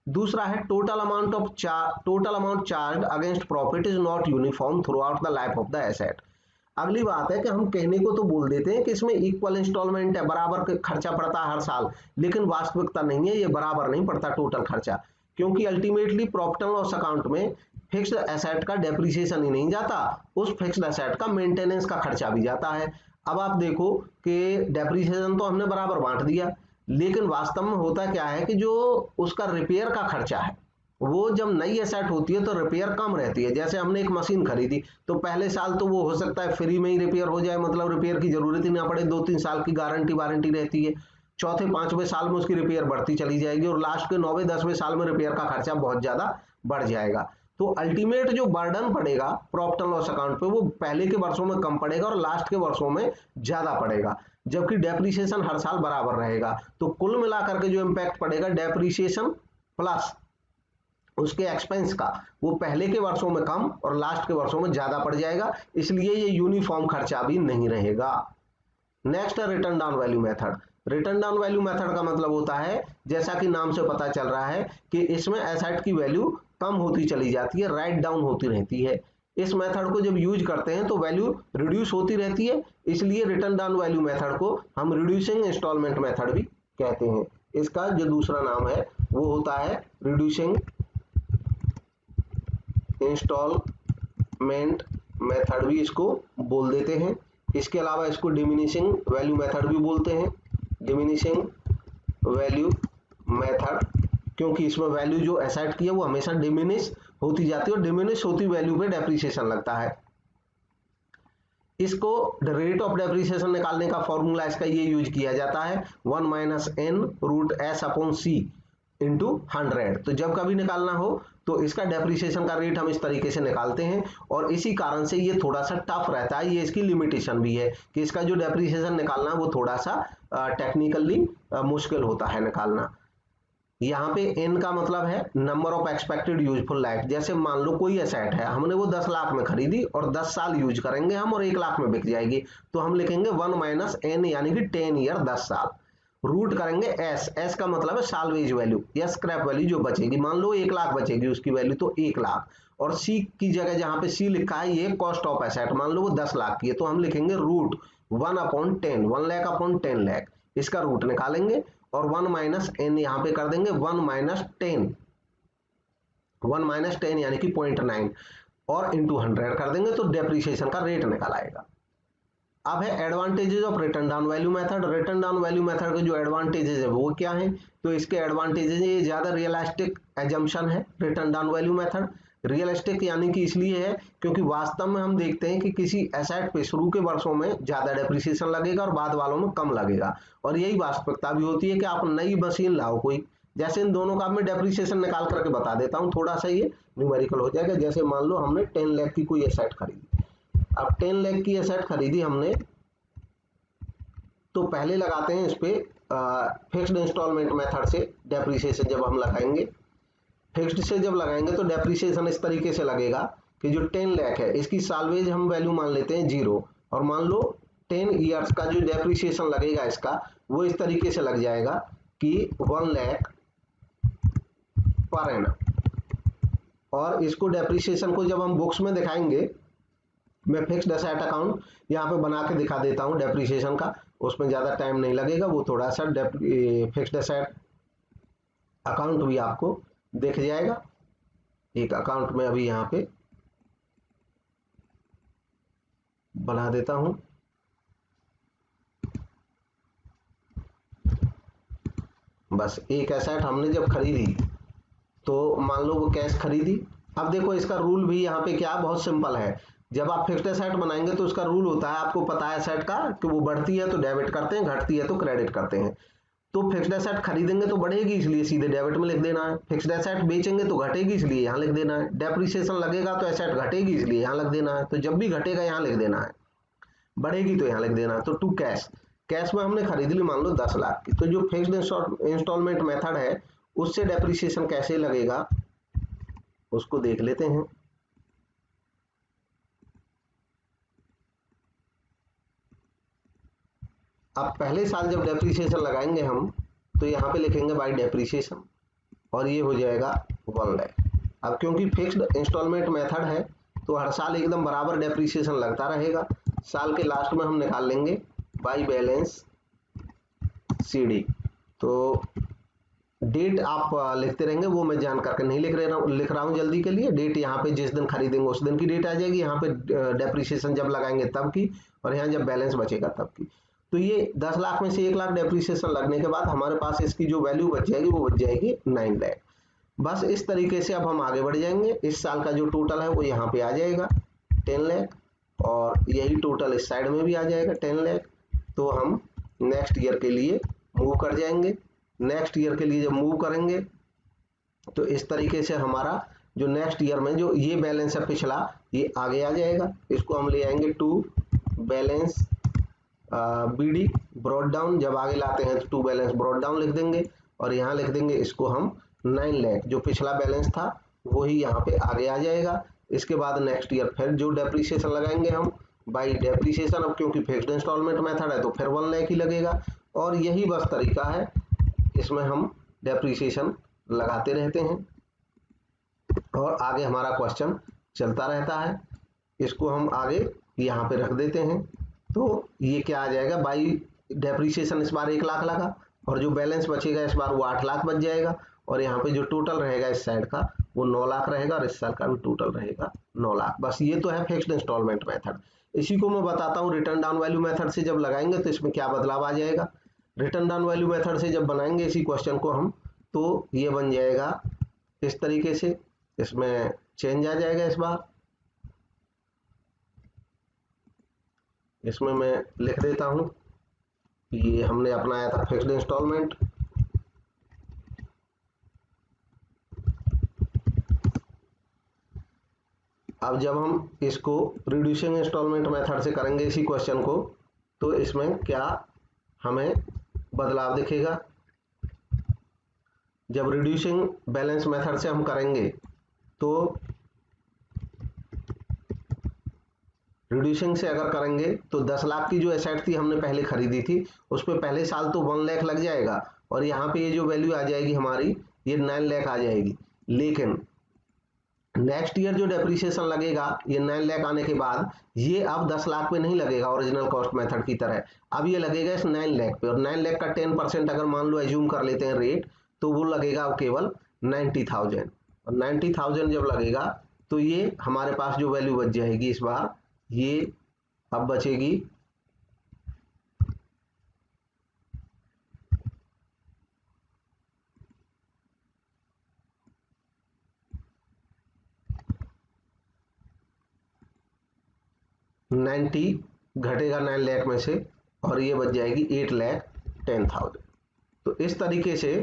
दूसरा है total amount charge against profit is not uniform through out the life of the asset. अगली बात है कि हम कहने को तो बोल देते हैं कि इसमें इक्वल इंस्टॉलमेंट है, बराबर खर्चा पड़ता है हर साल, लेकिन वास्तविकता नहीं है, ये बराबर नहीं पड़ता टोटल खर्चा, क्योंकि ultimately profit and loss account में फिक्स्ड एसेट का डेप्रिसिएशन ही नहीं जाता, उस फिक्स्ड एसेट का मेंटेनेंस का खर्चा भी जाता है। अब आप देखो कि डेप्रिसिएशन तो हमने बराबर बांट दिया, लेकिन वास्तव में होता क्या है कि जो उसका रिपेयर का खर्चा है वो जब नई एसेट होती है तो रिपेयर कम रहती है। जैसे हमने एक मशीन खरीदी तो पहले साल तो वो हो सकता है फ्री में ही रिपेयर हो जाए, मतलब रिपेयर की जरूरत ही ना पड़े, 2-3 साल की वारंटी रहती है। चौथे 5वें साल में उसकी रिपेयर बढ़ती चली जाएगी और लास्ट के 9वें 10वें साल में रिपेयर का खर्चा बहुत ज्यादा बढ़ जाएगा। तो अल्टीमेट जो बर्डन पड़ेगा प्रॉफिट एंड लॉस अकाउंट पे वो पहले के वर्षों में कम पड़ेगा और लास्ट के वर्षों में ज्यादा पड़ेगा, जबकि डेप्रिसिएशन हर साल बराबर रहेगा। तो कुल मिलाकर के जो इम्पैक्ट पड़ेगा डेप्रिसिएशन प्लस उसके एक्सपेंस का, वो पहले के वर्षों में कम और लास्ट के वर्षों में ज्यादा पड़ जाएगा, इसलिए ये यूनिफॉर्म खर्चा भी नहीं रहेगा। नेक्स्ट है return down value method. Return down value method का मतलब होता है, जैसा कि नाम से पता चल रहा है, कि इसमें एसेट की वैल्यू कम होती चली जाती है, राइट डाउन होती रहती है। इस मेथड को जब यूज करते हैं तो वैल्यू रिड्यूस होती रहती है, इसलिए रिटर्न डाउन वैल्यू मेथड को हम रिड्यूसिंग इंस्टॉलमेंट मेथड भी कहते हैं। इसका जो दूसरा नाम है वो होता है रिड्यूसिंग इंस्टॉलमेंट मेथड भी इसको बोल देते हैं। इसके अलावा इसको डिमिनिशिंग वैल्यू मेथड भी बोलते हैं, डिमिनिशिंग वैल्यू मेथड, क्योंकि इसमें वैल्यू जो एसेट की है वो हमेशा डिमिनिश होती जाती है और डिमिनिश होती वैल्यू पे डेप्रिसिएशन लगता है। इसको रेट ऑफ डेप्रिसिएशन निकालने का फॉर्मूला इसका ये यूज किया जाता है 1 - n √s/c × 100। तो जब कभी निकालना हो तो इसका डेप्रिसिएशन का रेट हम इस तरीके से निकालते हैं, और इसी कारण से ये थोड़ा सा टफ रहता है। ये इसकी लिमिटेशन भी है कि इसका जो डेप्रिसिएशन निकालना वो थोड़ा सा टेक्निकली मुश्किल होता है निकालना। यहाँ पे n का मतलब है number of expected useful life. जैसे मान लो कोई एसेट है, हमने वो 10 लाख में खरीदी और 10 साल यूज करेंगे हम और 1 लाख में बिक जाएगी, तो हम लिखेंगे 1 - n यानी कि 10 ईयर 10 साल। रूट करेंगे s का मतलब है साल्वेज वैल्यू या स्क्रैप वैल्यू जो बचेगी। मान लो 1 लाख बचेगी उसकी वैल्यू, तो 1 लाख, और c की जगह जहां पे c लिखा है ये कॉस्ट ऑफ एसेट, मान लो वो 10 लाख की है, तो हम लिखेंगे रूट 1/10, 1 लाख/10 लाख, इसका रूट निकालेंगे और 1 - n यहाँ पे कर देंगे 1 - 10 यानी कि 0.9 और इंटू 100 कर देंगे, तो डेप्रिसिएशन का रेट निकल आएगा। अब है advantages of return down value method. Return down value method के जो एडवांटेजेस है वो क्या है, तो इसके एडवांटेजेस ये ज्यादा रियलिस्टिक एजम्पशन है return down value method. Realistic यानी कि इसलिए है क्योंकि वास्तव में हम देखते हैं कि किसी एसेट पे शुरू के वर्षों में ज्यादा डेप्रिसिएशन लगेगा और बाद वालों में कम लगेगा, और यही वास्तविकता भी होती है कि आप नई मशीन लाओ कोई, जैसे इन दोनों का मैं डेप्रिसिएशन निकाल करके बता देता हूँ, थोड़ा सा ये न्यूमेरिकल हो जाएगा। जैसे मान लो हमने 10 लाख की कोई एसेट खरीदी, अब 10 लाख की एसेट खरीदी हमने, तो पहले लगाते हैं इस पे फिक्स्ड इंस्टॉलमेंट मेथड से डेप्रिसिएशन। जब हम लगाएंगे फिक्स्ड से जब लगाएंगे तो डेप्रिसिएशन इस तरीके से लगेगा कि जो 10 लाख है इसकी सालवेज हम वैल्यू मान लेते हैं 0, और मान लो 10 ईयर्स का जो डेप्रिसिएशन लगेगा इसका वो इस तरीके से लग जाएगा कि 1 लाख पर एनम। और इसको डेप्रिसिएशन को जब हम बुक्स में दिखाएंगे, मैं फिक्स्ड एसेट अकाउंट यहाँ पे बना के दिखा देता हूँ डेप्रिसिएशन का, उसमें ज़्यादा टाइम नहीं लगेगा, वो थोड़ा सा फिक्स्ड एसेट अकाउंट भी आपको दिख जाएगा। एक अकाउंट में अभी यहाँ पे बना देता हूँ। बस एक एसेट हमने जब खरीदी तो मान लो वो कैश खरीदी। अब देखो इसका रूल भी यहाँ पे क्या बहुत सिंपल है, जब आप फिक्स्ड एसेट बनाएंगे तो उसका रूल होता है, आपको पता है एसेट का कि वो बढ़ती है तो डेबिट करते हैं, घटती है तो क्रेडिट करते हैं। तो फिक्स्ड एसेट खरीदेंगे तो बढ़ेगी इसलिए सीधे डेबिट में लिख देना है, फिक्स्ड एसेट बेचेंगे तो घटेगी इसलिए यहाँ लिख देना है, डेप्रिसिएशन लगेगा तो एसेट घटेगी इसलिए यहाँ लिख देना है, तो जब भी घटेगा यहाँ लिख देना है, बढ़ेगी तो यहाँ लिख देना है। तो टू कैश, कैश में हमने खरीद ली मान लो 10 लाख की, तो जो फिक्स्ड इंस्टॉलमेंट मेथड है उससे डेप्रिसिएशन कैसे लगेगा उसको देख लेते हैं। अब पहले साल जब डेप्रिसिएशन लगाएंगे हम तो यहाँ पे लिखेंगे बाय डेप्रिसिएशन और ये हो जाएगा 1 लाख। अब क्योंकि फिक्स्ड इंस्टॉलमेंट मेथड है तो हर साल एकदम बराबर डेप्रिसिएशन लगता रहेगा। साल के लास्ट में हम निकाल लेंगे बाय बैलेंस सीडी। तो डेट आप लिखते रहेंगे, वो मैं जान करके नहीं लिख रहा हूँ जल्दी के लिए। डेट यहाँ पे जिस दिन खरीदेंगे उस दिन की डेट आ जाएगी, यहाँ पे डेप्रिसिएशन जब लगाएंगे तब की, और यहाँ जब बैलेंस बचेगा तब की। तो ये 10 लाख में से 1 लाख डेप्रिसिएशन लगने के बाद हमारे पास इसकी जो वैल्यू बच जाएगी वो बच जाएगी 9 लाख। बस इस तरीके से अब हम आगे बढ़ जाएंगे। इस साल का जो टोटल है वो यहाँ पे आ जाएगा 10 लाख, और यही टोटल इस साइड में भी आ जाएगा 10 लाख। तो हम नेक्स्ट ईयर के लिए मूव कर जाएंगे। नेक्स्ट ईयर के लिए जब मूव करेंगे तो इस तरीके से हमारा जो नेक्स्ट ईयर में जो ये बैलेंस है पिछला, ये आगे आ जाएगा। इसको हम ले आएंगे to balance BD brought down. जब आगे लाते हैं तो टू बैलेंस ब्रॉड डाउन लिख देंगे, और यहाँ लिख देंगे इसको हम 9 लाख, जो पिछला बैलेंस था वही यहाँ पे आगे आ जाएगा। इसके बाद नेक्स्ट ईयर फिर जो डेप्रिसिएशन लगाएंगे हम बाई डेप्रिसिएशन, अब क्योंकि फिक्स्ड इंस्टॉलमेंट मेथड है तो फिर 1 लाख ही लगेगा। और यही बस तरीका है, इसमें हम डेप्रिसिएशन लगाते रहते हैं और आगे हमारा क्वेश्चन चलता रहता है। इसको हम आगे यहाँ पे रख देते हैं। तो ये क्या आ जाएगा, बाई डेप्रिसिएशन इस बार 1 लाख लगा, और जो बैलेंस बचेगा इस बार वो 8 लाख बच जाएगा, और यहाँ पे जो टोटल रहेगा इस साइड का वो 9 लाख रहेगा, और इस साल का भी टोटल रहेगा 9 लाख। बस ये तो है फिक्स्ड इंस्टॉलमेंट मेथड। इसी को मैं बताता हूँ रिटर्न डाउन वैल्यू मेथड से जब लगाएंगे तो इसमें क्या बदलाव आ जाएगा। रिटर्न डाउन वैल्यू मेथड से जब बनाएंगे इसी क्वेश्चन को हम, तो ये बन जाएगा इस तरीके से, इसमें चेंज आ जाएगा। इस बार इसमें मैं लिख देता हूं, ये हमने अपनाया था फिक्स्ड इंस्टॉलमेंट। अब जब हम इसको रिड्यूसिंग इंस्टॉलमेंट मेथड से करेंगे इसी क्वेश्चन को, तो इसमें क्या हमें बदलाव दिखेगा। जब रिड्यूसिंग बैलेंस मेथड से हम करेंगे तो रिड्यूसिंग से अगर करेंगे तो 10 लाख की जो एसेट थी हमने पहले खरीदी थी उस पे पहले साल तो 1 लाख लग जाएगा, और यहाँ पे ये जो वैल्यू आ जाएगी हमारी ये 9 लाख आ जाएगी। लेकिन नेक्स्ट ईयर जो डेप्रिसिएशन लगेगा ये 9 लाख आने के बाद ये अब 10 लाख पे नहीं लगेगा ओरिजिनल कॉस्ट मेथड की तरह, अब ये लगेगा इस 9 लाख पे, और 9 लाख का 10% अगर मान लो एज्यूम कर लेते हैं रेट, तो वो लगेगा अब केवल 90,000, और 90,000 जब लगेगा तो ये हमारे पास जो वैल्यू बच जाएगी इस बार, ये अब बचेगी 90, घटेगा 9 लाख में से, और ये बच जाएगी 8,10,000। तो इस तरीके से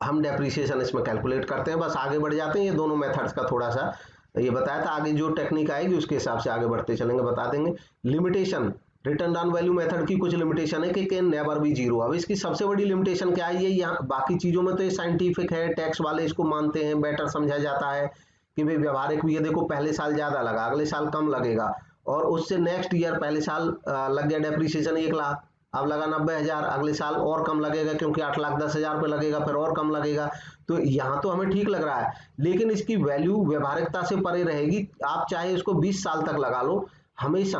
हम डेप्रिसिएशन इसमें कैलकुलेट करते हैं। बस आगे बढ़ जाते हैं, ये दोनों मेथड्स का थोड़ा सा ये बताया था, आगे जो टेक्निक आएगी उसके हिसाब से आगे बढ़ते चलेंगे, बता देंगे। Limitation, return on value method की कुछ लिमिटेशन है कि कैन नेवर बी जीरो। अब इसकी सबसे बड़ी लिमिटेशन क्या है, ये यहाँ बाकी चीजों में तो ये साइंटिफिक है, टैक्स वाले इसको मानते हैं, बेटर समझा जाता है कि भाई व्यवहारिक भी, ये देखो पहले साल ज्यादा लगा, अगले साल कम लगेगा, और उससे नेक्स्ट ईयर पहले साल लग गया डेप्रिसिएशन 1 लाख, अब लगा 90,000, अगले साल और कम लगेगा क्योंकि 8,10,000 पे लगेगा, फिर और कम लगेगा। तो यहाँ तो हमें ठीक लग रहा है, लेकिन इसकी वैल्यू व्यवहारिकता से परे रहेगी। आप चाहे इसको 20 साल तक लगा लो, हमेशा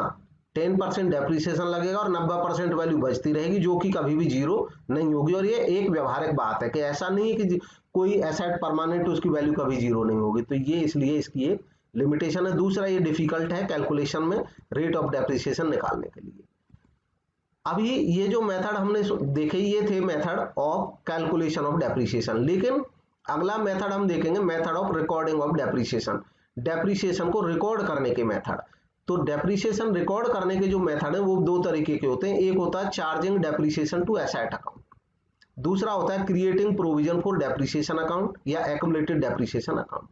10% डेप्रिसिएशन लगेगा और 90% वैल्यू बचती रहेगी, जो कि कभी भी जीरो नहीं होगी। और ये एक व्यवहारिक बात है कि ऐसा नहीं है कि कोई एसेट परमानेंट उसकी वैल्यू कभी जीरो नहीं होगी। तो ये इसलिए इसकी एक लिमिटेशन है। दूसरा, ये डिफिकल्ट है कैलकुलेशन में रेट ऑफ डेप्रिसिएशन निकालने के लिए। अभी ये जो मेथड हमने देखे, ये थे method of calculation of depreciation. लेकिन अगला मेथड हम देखेंगे, method of recording of depreciation, depreciation को रिकॉर्ड करने के मेथड। तो डेप्रिसिएशन रिकॉर्ड करने के जो मेथड है वो दो तरीके के होते हैं। एक होता है charging depreciation to asset account, दूसरा होता है creating provision for depreciation account या एक्युमुलेटेड डेप्रिसिएशन अकाउंट।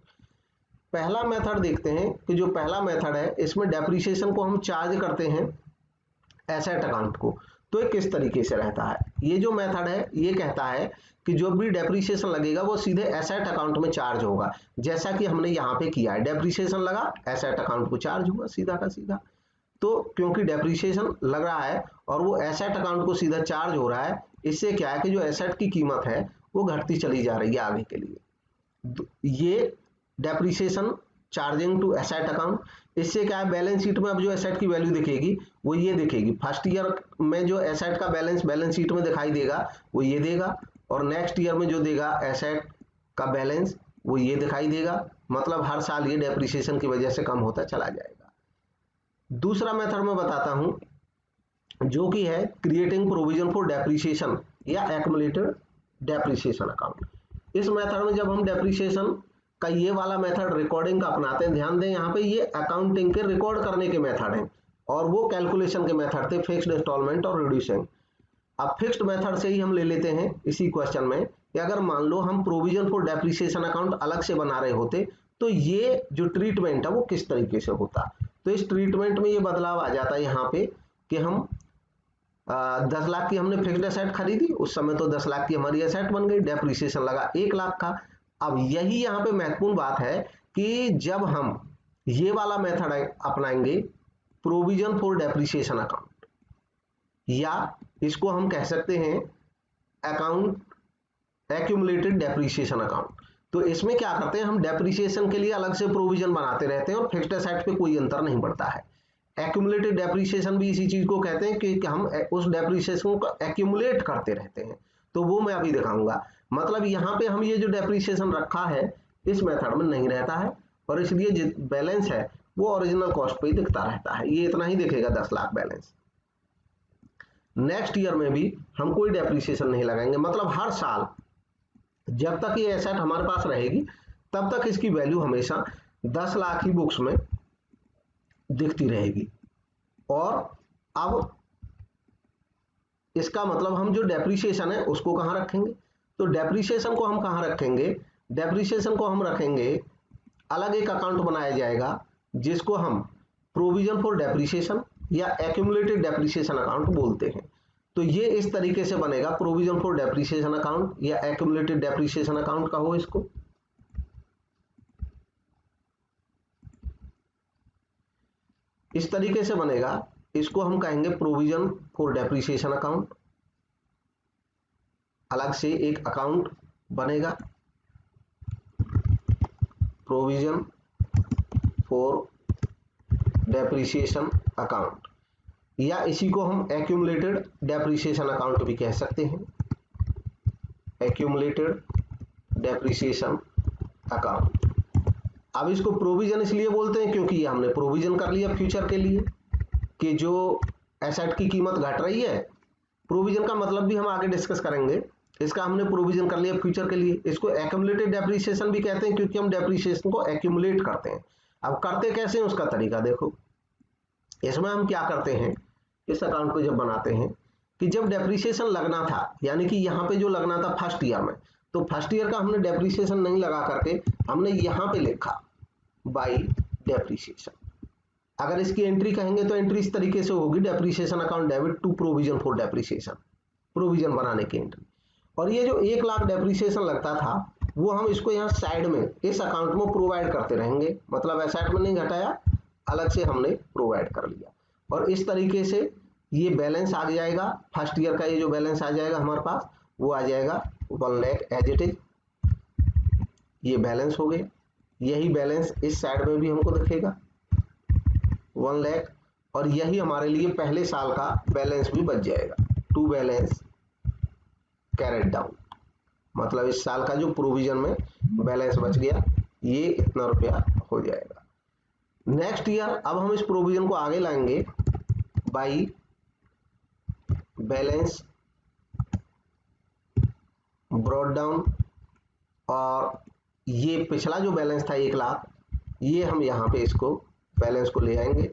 पहला मेथड देखते हैं कि जो पहला मेथड है, इसमें डेप्रिसिएशन को हम चार्ज करते हैं एसेट अकाउंट को। तो ये किस तरीके से रहता है, ये जो मेथड है ये कहता है कि जो भी डेप्रिसिएशन लगेगा वो सीधे एसेट अकाउंट में चार्ज होगा, जैसा कि हमने यहाँ पे किया है। डेप्रिसिएशन लगा, एसेट अकाउंट को चार्ज हुआ सीधा का सीधा। तो क्योंकि डेप्रिसिएशन लग रहा है और वो एसेट अकाउंट को सीधा चार्ज हो रहा है, इससे क्या है कि जो एसेट की कीमत है वो घटती चली जा रही है आगे के लिए। ये depreciation charging to asset account, इससे क्या है, बैलेंस शीट में अब जो एसेट की वैल्यू दिखेगी वो ये दिखेगी। फर्स्ट ईयर में जो एसेट का बैलेंस शीट में दिखाई देगा वो ये देगा, और नेक्स्ट ईयर में जो देगा एसेट का बैलेंस वो ये दिखाई देगा। मतलब हर साल ये डेप्रिसिएशन की वजह से कम होता चला जाएगा। दूसरा मेथड मैं बताता हूं जो कि है क्रिएटिंग प्रोविजन फॉर डेप्रिसिएशन या एक्युमुलेटेड डेप्रिसिएशन अकाउंट। इस मेथड में जब हम डेप्रिसिएशन का ये वाला मेथड रिकॉर्डिंग का अपनाते हैं, ध्यान दें यहाँ पे ये अकाउंटिंग के रिकॉर्ड करने के मेथड हैं और वो कैलकुलेशन के मेथड थे फिक्स्ड इंस्टॉलमेंट और रिड्यूसिंग। अब फिक्स्ड मेथड से ही हम ले लेते हैं इसी क्वेश्चन में कि अगर मान लो हम प्रोविजन फॉर डेप्रिसिएशन अकाउंट अलग से बना रहे होते तो ये जो ट्रीटमेंट है वो किस तरीके से होता। तो इस ट्रीटमेंट में ये बदलाव आ जाता है यहाँ पे कि हम 10 लाख की हमने फिक्स्ड एसेट खरीदी, उस समय तो 10 लाख की हमारी एसेट बन गई, डेप्रिसिएशन लगा 1 लाख का। अब यही यहाँ पे महत्वपूर्ण बात है कि जब हम ये वाला मेथड अपनाएंगे प्रोविजन फॉर डेप्रिसिएशन अकाउंट, या इसको हम कह सकते हैं अकाउंट एक्युमुलेटेड डेप्रिसिएशन अकाउंट, तो इसमें क्या करते हैं हम डेप्रिसिएशन के लिए अलग से प्रोविजन बनाते रहते हैं और फिक्स्ड एसेट पे कोई अंतर नहीं पड़ता है। एक्युमुलेटेड डेप्रिसिएशन भी इसी चीज को कहते हैं कि हम उस डेप्रिसिएशन को एक्युमुलेट करते रहते हैं, तो वो मैं अभी दिखाऊंगा। मतलब यहाँ पे हम ये जो डेप्रिसिएशन रखा है इस मेथड में नहीं रहता है और इसलिए जो बैलेंस है वो ओरिजिनल कॉस्ट पे ही दिखता रहता है, ये इतना ही दिखेगा 10 लाख बैलेंस। नेक्स्ट ईयर में भी हम कोई डेप्रिसिएशन नहीं लगाएंगे, मतलब हर साल जब तक ये एसेट हमारे पास रहेगी तब तक इसकी वैल्यू हमेशा 10 लाख ही बुक्स में दिखती रहेगी। और अब इसका मतलब हम जो डेप्रिसिएशन है उसको कहाँ रखेंगे, तो डेप्रिसिएशन को हम कहाँ रखेंगे, डेप्रिसिएशन को हम रखेंगे अलग एक अकाउंट बनाया जाएगा जिसको हम प्रोविजन फॉर डेप्रिसिएशन या एक्युमुलेटेड डेप्रिसिएशन अकाउंट बोलते हैं। तो ये इस तरीके से बनेगा, प्रोविजन फॉर डेप्रिसिएशन अकाउंट या एक्युमुलेटेड डेप्रिसिएशन अकाउंट का हो इसको। इस तरीके से बनेगा, इसको हम कहेंगे प्रोविजन फॉर डेप्रिसिएशन अकाउंट, अलग से एक अकाउंट बनेगा प्रोविजन फॉर डेप्रिसिएशन अकाउंट, या इसी को हम एक्युमुलेटेड डेप्रिसिएशन अकाउंट भी कह सकते हैं, एक्युमुलेटेड डेप्रिसिएशन अकाउंट। अब इसको प्रोविजन इसलिए बोलते हैं क्योंकि ये हमने प्रोविजन कर लिया फ्यूचर के लिए कि जो एसेट की कीमत घट रही है, प्रोविजन का मतलब भी हम आगे डिस्कस करेंगे, इसका हमने प्रोविजन कर लिया फ्यूचर के लिए। इसको एक्युमुलेटेड डेप्रिसिएशन भी कहते हैं क्योंकि हम डेप्रिसिएशन को एक्युमुलेट करते हैं। अब करते कैसे हैं उसका तरीका देखो, इसमें हम क्या करते हैं, इस अकाउंट को जब बनाते हैं कि जब डेप्रिसिएशन लगना था, यानी कि यहाँ पे जो लगना था फर्स्ट ईयर में, तो फर्स्ट ईयर का हमने डेप्रिसिएशन नहीं लगा करके हमने यहाँ पे लिखा बाई डेप्रिसिएशन। अगर इसकी एंट्री कहेंगे तो एंट्री इस तरीके से होगी, depreciation account debit to provision for depreciation, provision बनाने की एंट्री। और ये जो 1 लाख डेप्रिसिएशन लगता था वो हम इसको यहाँ साइड में इस अकाउंट में प्रोवाइड करते रहेंगे, मतलब एसेट में नहीं घटाया, अलग से हमने प्रोवाइड कर लिया। और इस तरीके से ये बैलेंस आ जाएगा, फर्स्ट ईयर का ये जो बैलेंस आ जाएगा हमारे पास वो आ जाएगा 1 लाख एज इट इज, ये बैलेंस हो गया। यही बैलेंस इस साइड में भी हमको दिखेगा 1 लाख, और यही हमारे लिए पहले साल का बैलेंस भी बच जाएगा, टू बैलेंस कैरेट डाउन, मतलब इस साल का जो प्रोविजन में बैलेंस बच गया ये इतना रुपया हो जाएगा। नेक्स्ट ईयर अब हम इस प्रोविजन को आगे लाएंगे बाई बैलेंस ब्रॉट डाउन, और ये पिछला जो बैलेंस था 1 लाख ये हम यहाँ पे इसको बैलेंस को ले आएंगे।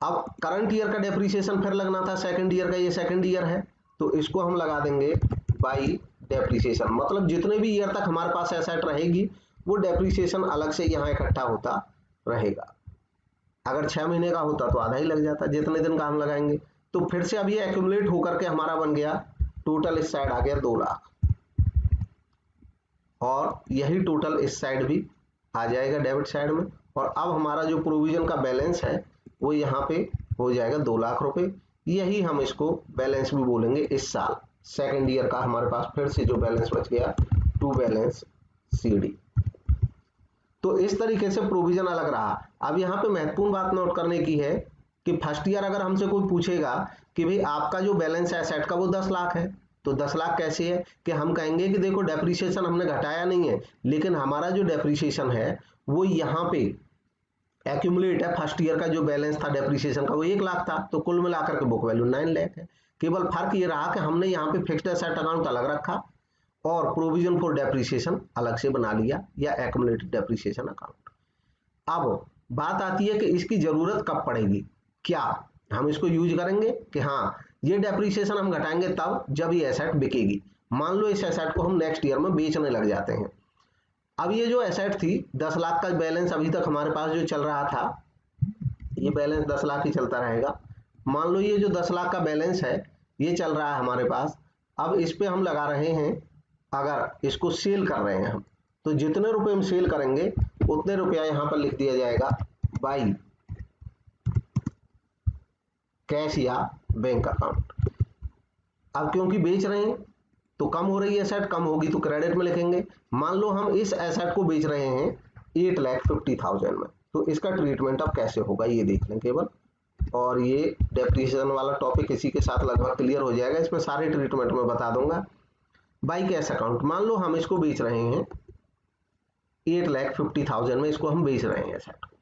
अब करंट ईयर का डेप्रिसिएशन फिर लगना था, सेकंड ईयर का ये सेकंड ईयर है तो इसको हम लगा देंगे बाई डेप्रिसिएशन, मतलब जितने भी ईयर तक हमारे पास एसेट रहेगी वो डेप्रिसिएशन अलग से यहाँ इकट्ठा होता रहेगा। अगर 6 महीने का होता तो आधा ही लग जाता, जितने दिन का हम लगाएंगे। तो फिर से अब ये एक्यूमुलेट होकर के हमारा बन गया टोटल, इस साइड आ गया 2 लाख, और यही टोटल इस साइड भी आ जाएगा डेबिट साइड में। और अब हमारा जो प्रोविजन का बैलेंस है वो यहाँ पे हो जाएगा 2 लाख रुपए। यही हम इसको बैलेंस भी बोलेंगे इस साल, सेकेंड ईयर का हमारे पास फिर से जो बैलेंस बच गया टू बैलेंस CD। तो इस तरीके से प्रोविजन अलग रहा। अब यहाँ पे महत्वपूर्ण बात नोट करने की है कि फर्स्ट ईयर अगर हमसे कोई पूछेगा कि भाई आपका जो बैलेंस है एसेट का वो 10 लाख है, तो 10 लाख कैसे है कि हम कहेंगे कि देखो डेप्रिसिएशन हमने घटाया नहीं है, लेकिन हमारा जो डेप्रिसिएशन है वो यहाँ पे एक्यूमुलेट है। फर्स्ट ईयर का जो बैलेंस था डेप्रिसिएशन का वो 1 लाख था, तो कुल मिलाकर के बुक वैल्यू 9 लाख है। केवल फर्क ये रहा कि हमने यहाँ पे फिक्स्ड एसेट अकाउंट अलग रखा और प्रोविजन फॉर डेप्रिसिएशन अलग से बना लिया, या एक्यूमुलेटेड डेप्रिसिएशन अकाउंट। अब बात आती है कि इसकी जरूरत कब पड़ेगी, क्या हम इसको यूज करेंगे कि हाँ ये डेप्रिसिएशन हम घटाएंगे तब जब ये एसेट बिकेगी। मान लो इस एसेट को हम नेक्स्ट ईयर में बेचने लग जाते हैं। अब ये जो एसेट थी 10 लाख का बैलेंस अभी तक हमारे पास जो चल रहा था, ये बैलेंस 10 लाख ही चलता रहेगा। मान लो ये जो 10 लाख का बैलेंस है ये चल रहा है हमारे पास। अब इस पे हम लगा रहे हैं, अगर इसको सेल कर रहे हैं हम, तो जितने रुपए हम सेल करेंगे उतने रुपया यहाँ पर लिख दिया जाएगा बाई कैश या बैंक अकाउंट। अब क्योंकि बेच रहे हैं तो कम हो रही है एसेट, कम होगी तो क्रेडिट में लिखेंगे। मान लो हम इस एसेट को बेच रहे हैं 8,50,000 में, तो इसका ट्रीटमेंट अब कैसे होगा ये देख लें केवल, और ये डेप्रिसिएशन वाला टॉपिक इसी के साथ लगभग क्लियर हो जाएगा। इसमें सारे ट्रीटमेंट में बता दूंगा। बाई कैश अकाउंट, मान लो हम इसको बेच रहे हैं 8,50,000 में, इसको हम बेच रहे हैं एसेट को।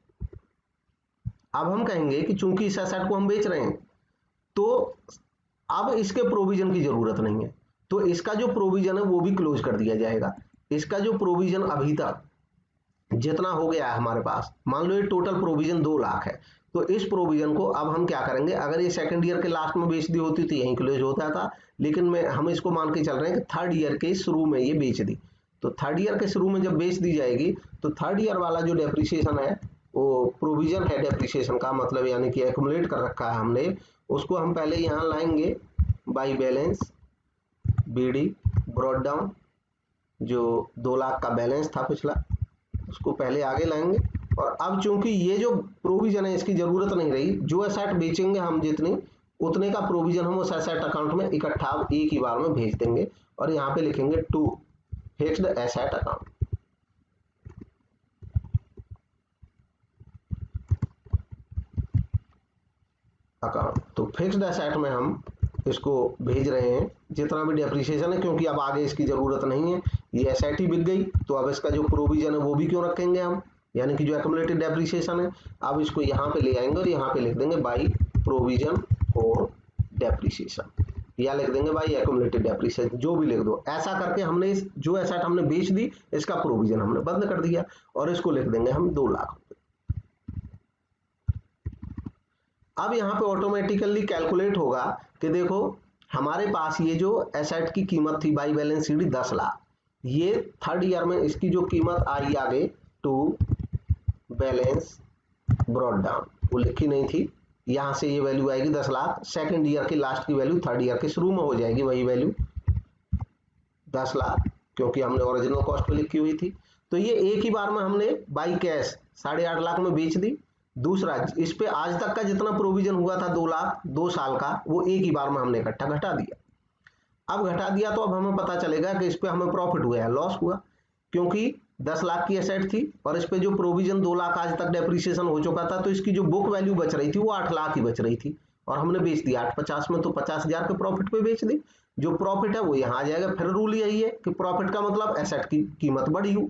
अब हम कहेंगे कि चूंकि इस एसेट को हम बेच रहे हैं तो अब इसके प्रोविजन की जरूरत नहीं है, तो इसका जो प्रोविजन है वो भी क्लोज कर दिया जाएगा। इसका जो प्रोविजन अभी तक जितना हो गया है हमारे पास, मान लो ये टोटल प्रोविजन 2 लाख है, तो इस प्रोविजन को अब हम क्या करेंगे, अगर ये सेकंड ईयर के लास्ट में बेच दी होती तो यहीं क्लोज होता था, लेकिन हम इसको मान के चल रहे हैं कि थर्ड ईयर के शुरू में ये बेच दी। तो थर्ड ईयर के शुरू में जब बेच दी जाएगी तो थर्ड ईयर वाला जो डेप्रिसिएशन है वो प्रोविजन है डेप्रिसिएशन का, मतलब यानी कि एक्यूमुलेट कर रखा है हमने, उसको हम पहले यहाँ लाएंगे by balance BD brought down. जो 2 लाख का बैलेंस था पिछला उसको पहले आगे लाएंगे, और अब चूंकि ये जो प्रोविजन है इसकी जरूरत नहीं रही, जो एसेट बेचेंगे हम जितने उतने का प्रोविजन हम उस एसेट अकाउंट में इकट्ठा एक ही बार में भेज देंगे, और यहाँ पे लिखेंगे टू फिक्स्ड एसेट अकाउंट। तो फिक्स्ड एसेट में हम इसको भेज रहे हैं जितना भी डेप्रिसिएशन है, क्योंकि अब आगे इसकी जरूरत नहीं है, ये एसेट ही बिक गई, तो अब इसका जो प्रोविजन है वो भी क्यों रखेंगे हम, यानी कि जो एक्यूमुलेटेड डेप्रिसिएशन है। अब इसको यहाँ पे ले आएंगे और यहाँ पे लिख देंगे बाई प्रोविजन फॉर डेप्रिसिएशन, या लिख देंगे बाई एक्यूमुलेटेड डेप्रिसिएशन, जो भी लिख दो। ऐसा करके हमने इस जो एसेट हमने बेच दी इसका प्रोविजन हमने बंद कर दिया, और इसको लिख देंगे हम 2 लाख। अब यहाँ पे ऑटोमेटिकली कैलकुलेट होगा कि देखो हमारे पास ये जो एसेट की कीमत थी बाई बैलेंस CD 10 लाख, ये थर्ड ईयर में इसकी जो कीमत आई आगे टू बैलेंस ब्रॉट डाउन, वो लिखी नहीं थी, यहाँ से ये वैल्यू आएगी 10 लाख, सेकेंड ईयर की लास्ट की वैल्यू थर्ड ईयर के शुरू में हो जाएगी वही वैल्यू 10 लाख, क्योंकि हमने ओरिजिनल कॉस्ट पे लिखी हुई थी। तो ये एक ही बार में हमने बाई कैश 8.5 लाख में बेच दी। दूसरा, इस पे आज तक का जितना प्रोविजन हुआ था 2 लाख 2 साल का, वो एक ही बार में हमने इकट्ठा घटा दिया। अब घटा दिया तो अब हमें पता चलेगा कि इस पे हमें प्रॉफिट हुआ है लॉस हुआ, क्योंकि 10 लाख की एसेट थी और इस पे जो प्रोविजन 2 लाख आज तक डेप्रिसिएशन हो चुका था, तो इसकी जो बुक वैल्यू बच रही थी वो 8 लाख ही बच रही थी और हमने बेच दिया 850 में, तो 50,000 के प्रॉफिट पे बेच दी। जो प्रॉफिट है वो यहाँ आ जाएगा। फिर रूल यही है कि प्रॉफिट का मतलब एसेट की कीमत बढ़ी हुई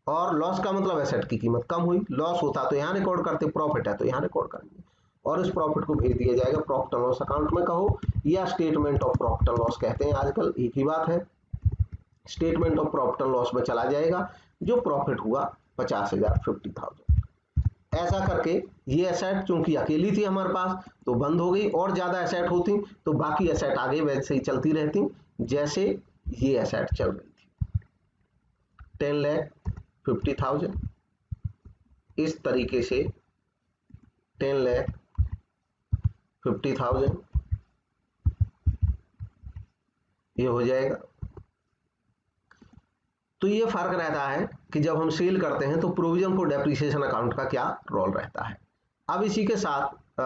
और लॉस का मतलब एसेट की कीमत कम हुई। लॉस होता तो यहाँ रिकॉर्ड करते, प्रॉफिट है तो यहाँ रिकॉर्ड करेंगे और इस प्रॉफिट को भेज दिया जाएगा प्रॉफिट एंड लॉस अकाउंट में कहो या statement of profit and loss कहते हैं आजकल, एक ही बात है। Statement of profit and loss में चला जाएगा जो प्रॉफिट हुआ 50,000 50,000। ऐसा करके ये एसेट चूंकि अकेली थी हमारे पास तो बंद हो गई, और ज्यादा एसेट होती तो बाकी एसेट आगे वैसे ही चलती रहती जैसे ये एसेट चल रही थी। 10,50,000 इस तरीके से 10,50,000 ये हो जाएगा। तो ये फर्क रहता है कि जब हम सेल करते हैं तो प्रोविजन फॉर डेप्रिसिएशन अकाउंट का क्या रोल रहता है। अब इसी के साथ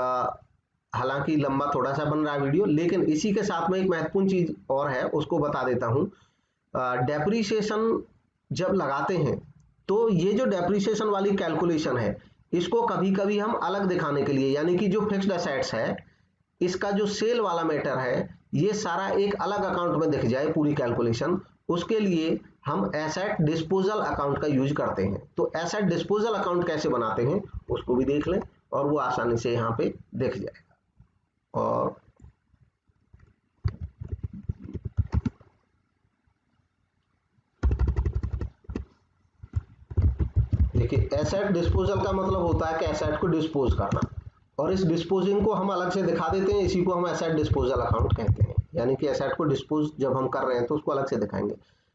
हालांकि लंबा थोड़ा सा बन रहा है वीडियो, लेकिन इसी के साथ में एक महत्वपूर्ण चीज और है उसको बता देता हूं। डेप्रिसिएशन जब लगाते हैं तो ये जो डेप्रिसिएशन वाली कैलकुलेशन है इसको कभी कभी हम अलग दिखाने के लिए, यानी कि जो फिक्स्ड एसेट्स है इसका जो सेल वाला मैटर है ये सारा एक अलग अकाउंट में दिख जाए पूरी कैलकुलेशन, उसके लिए हम एसेट डिस्पोजल अकाउंट का यूज करते हैं। तो एसेट डिस्पोजल अकाउंट कैसे बनाते हैं उसको भी देख लें और वो आसानी से यहाँ पे दिख जाएगा। और देखिए, एसेट डिस्पोजल का मतलब होता है कि एसेट को डिस्पोज करना, और इस डिस्पोजिंग को हम अलग से दिखा देते हैं, इसी को हम एसेट डिस्पोजल अकाउंट कहते हैं। यानी कि एसेट को डिस्पोज जब हम कर रहे हैं तो उसको अलग से दिखाएंगे।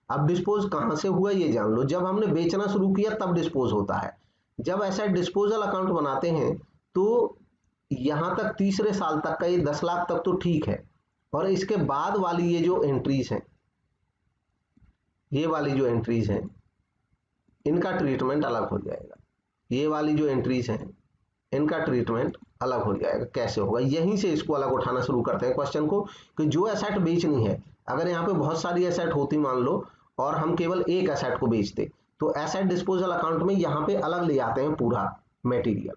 अब डिस्पोज कहां से हुआ ये जान लो, जब हमने बेचना शुरू किया तब डिस्पोज होता है। जब एसेट डिस्पोजल अकाउंट बनाते हैं तो यहां तक तीसरे साल तक का ये 10 लाख तक तो ठीक है, और इसके बाद वाली ये जो एंट्रीज हैं, ये वाली जो एंट्रीज हैं इनका ट्रीटमेंट अलग हो जाएगा। ये वाली जो एंट्रीज हैं इनका ट्रीटमेंट अलग हो जाएगा। कैसे होगा, यहीं से इसको अलग उठाना शुरू करते हैं क्वेश्चन को, कि जो एसेट बेचनी है, अगर यहाँ पे बहुत सारी एसेट होती मान लो और हम केवल एक एसेट को बेचते तो एसेट डिस्पोजल अकाउंट में यहाँ पे अलग ले आते हैं पूरा मटेरियल।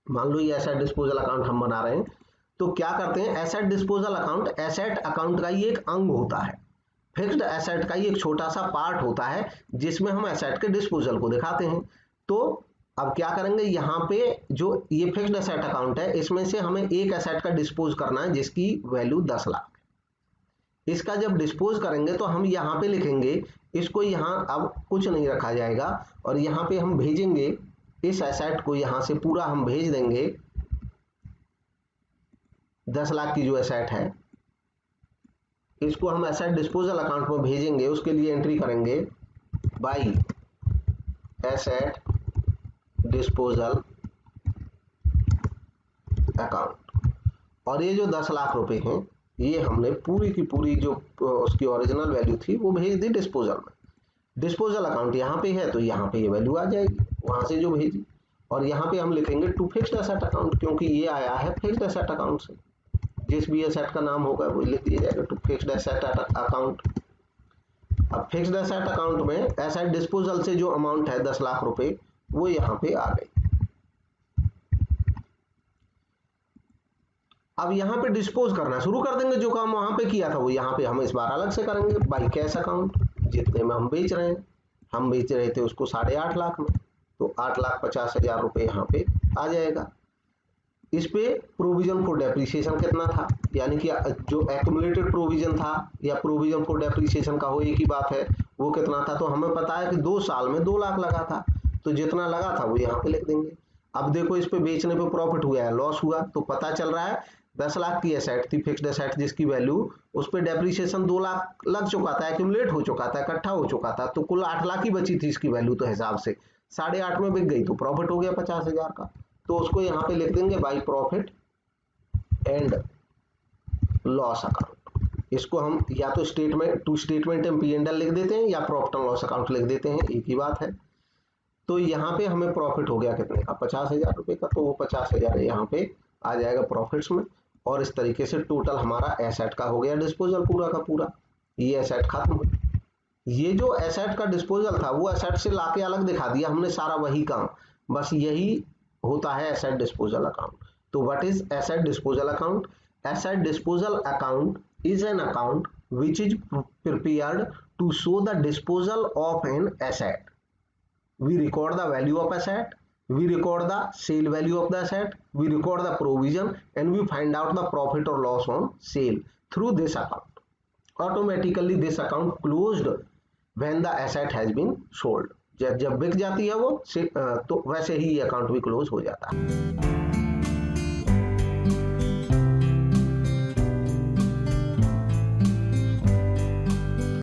मान लो ये एसेट डिस्पोजल अकाउंट हम बना रहे हैं तो क्या करते हैं, asset disposal account asset account का ही एक अंग होता है, फिक्स्ड एसेट का ही एक छोटा सा पार्ट होता है जिसमें हम एसेट के डिस्पोजल को दिखाते हैं। तो अब क्या करेंगे, यहाँ पे जो ये फिक्स्ड एसेट अकाउंट है इसमें से हमें एक एसेट का डिस्पोज करना है जिसकी वैल्यू 10 लाख। इसका जब डिस्पोज करेंगे तो हम यहाँ पे लिखेंगे, इसको यहाँ अब कुछ नहीं रखा जाएगा और यहाँ पे हम भेजेंगे इस एसेट को, यहाँ से पूरा हम भेज देंगे 10 लाख की जो एसेट है इसको हम एसेट डिस्पोजल अकाउंट में भेजेंगे। उसके लिए एंट्री करेंगे बाई एसेट डिस्पोजल अकाउंट, और ये जो 10 लाख रुपए हैं ये हमने पूरी की पूरी जो उसकी ओरिजिनल वैल्यू थी वो भेज दी डिस्पोजल में। डिस्पोजल अकाउंट यहाँ पे है तो यहाँ पे ये वैल्यू आ जाएगी वहां से जो भेजी, और यहाँ पे हम लिखेंगे टू फिक्स्ड एसेट अकाउंट, क्योंकि ये आया है फिक्स्ड एसेट अकाउंट से। जिस भी एसेट का नाम होगा वो लिख दिया जाएगा टू फिक्स्ड एसेट अकाउंट। अब फिक्स्ड एसेट अकाउंट में एसेट डिस्पोजल से जो अमाउंट है 10 लाख रुपए वो यहाँ पे आ गई। अब यहाँ पे डिस्पोज करना शुरू कर देंगे, जो काम वहां पे किया था वो यहाँ पे हम इस बार अलग से करेंगे बाई कैश अकाउंट। जितने में हम बेच रहे हैं, हम बेच रहे थे उसको 8.5 लाख में, तो 8,50,000 रुपए यहाँ पे आ जाएगा। इस पे प्रोविजन फॉर डेप्रिसिएशन कितना था, यानी कि जो एक्यूमुलेटेड प्रोविजन था या प्रोविजन फॉर डेप्रिसिएशन का हो एक ही बात है, वो कितना था। तो हमें पता है कि 2 साल में 2 लाख लगा था, तो जितना लगा था वो यहाँ पे लिख देंगे। अब देखो इस पे बेचने पे प्रॉफिट हुआ है लॉस हुआ, तो पता चल रहा है 10 लाख की एसेट थी, फिक्स्ड एसेट जिसकी वैल्यू, उस पर डेप्रिसिएशन 2 लाख लग चुका था, एक्यूमुलेट हो चुका था, इकट्ठा हो चुका था, तो कुल 8 लाख ही बची थी इसकी वैल्यू। तो हिसाब से 8.5 में बिक गई तो प्रॉफिट हो गया 50,000 का। तो उसको यहाँ पे लिख देंगे by profit and loss account. इसको हम या तो statement two statement and P&L लिख देते हैं या प्रॉफिट एंड लॉस अकाउंट लिख देते हैं, एक ही बात है। तो यहाँ पे हमें प्रॉफिट हो गया कितने का, 50,000 रुपए का, तो वो 50,000 यहाँ पे आ जाएगा प्रॉफिट्स में। और इस तरीके से टोटल हमारा एसेट का हो गया डिस्पोजल पूरा का पूरा, ये एसेट खत्म। ये जो एसेट का डिस्पोजल था वो एसेट से लाके अलग दिखा दिया हमने, सारा वही काम, बस यही होता है एसेट डिस्पोजल अकाउंट। तो what is asset disposal account? Asset disposal account is an account which is prepared to show the disposal of an asset. We record the value of asset, we record the sale value of the asset, we record the provision, and we find out the profit or loss on sale through this account. Automatically this account closed when the asset has been sold. जब बिक जाती है वो तो वैसे ही ये account भी close हो जाता है।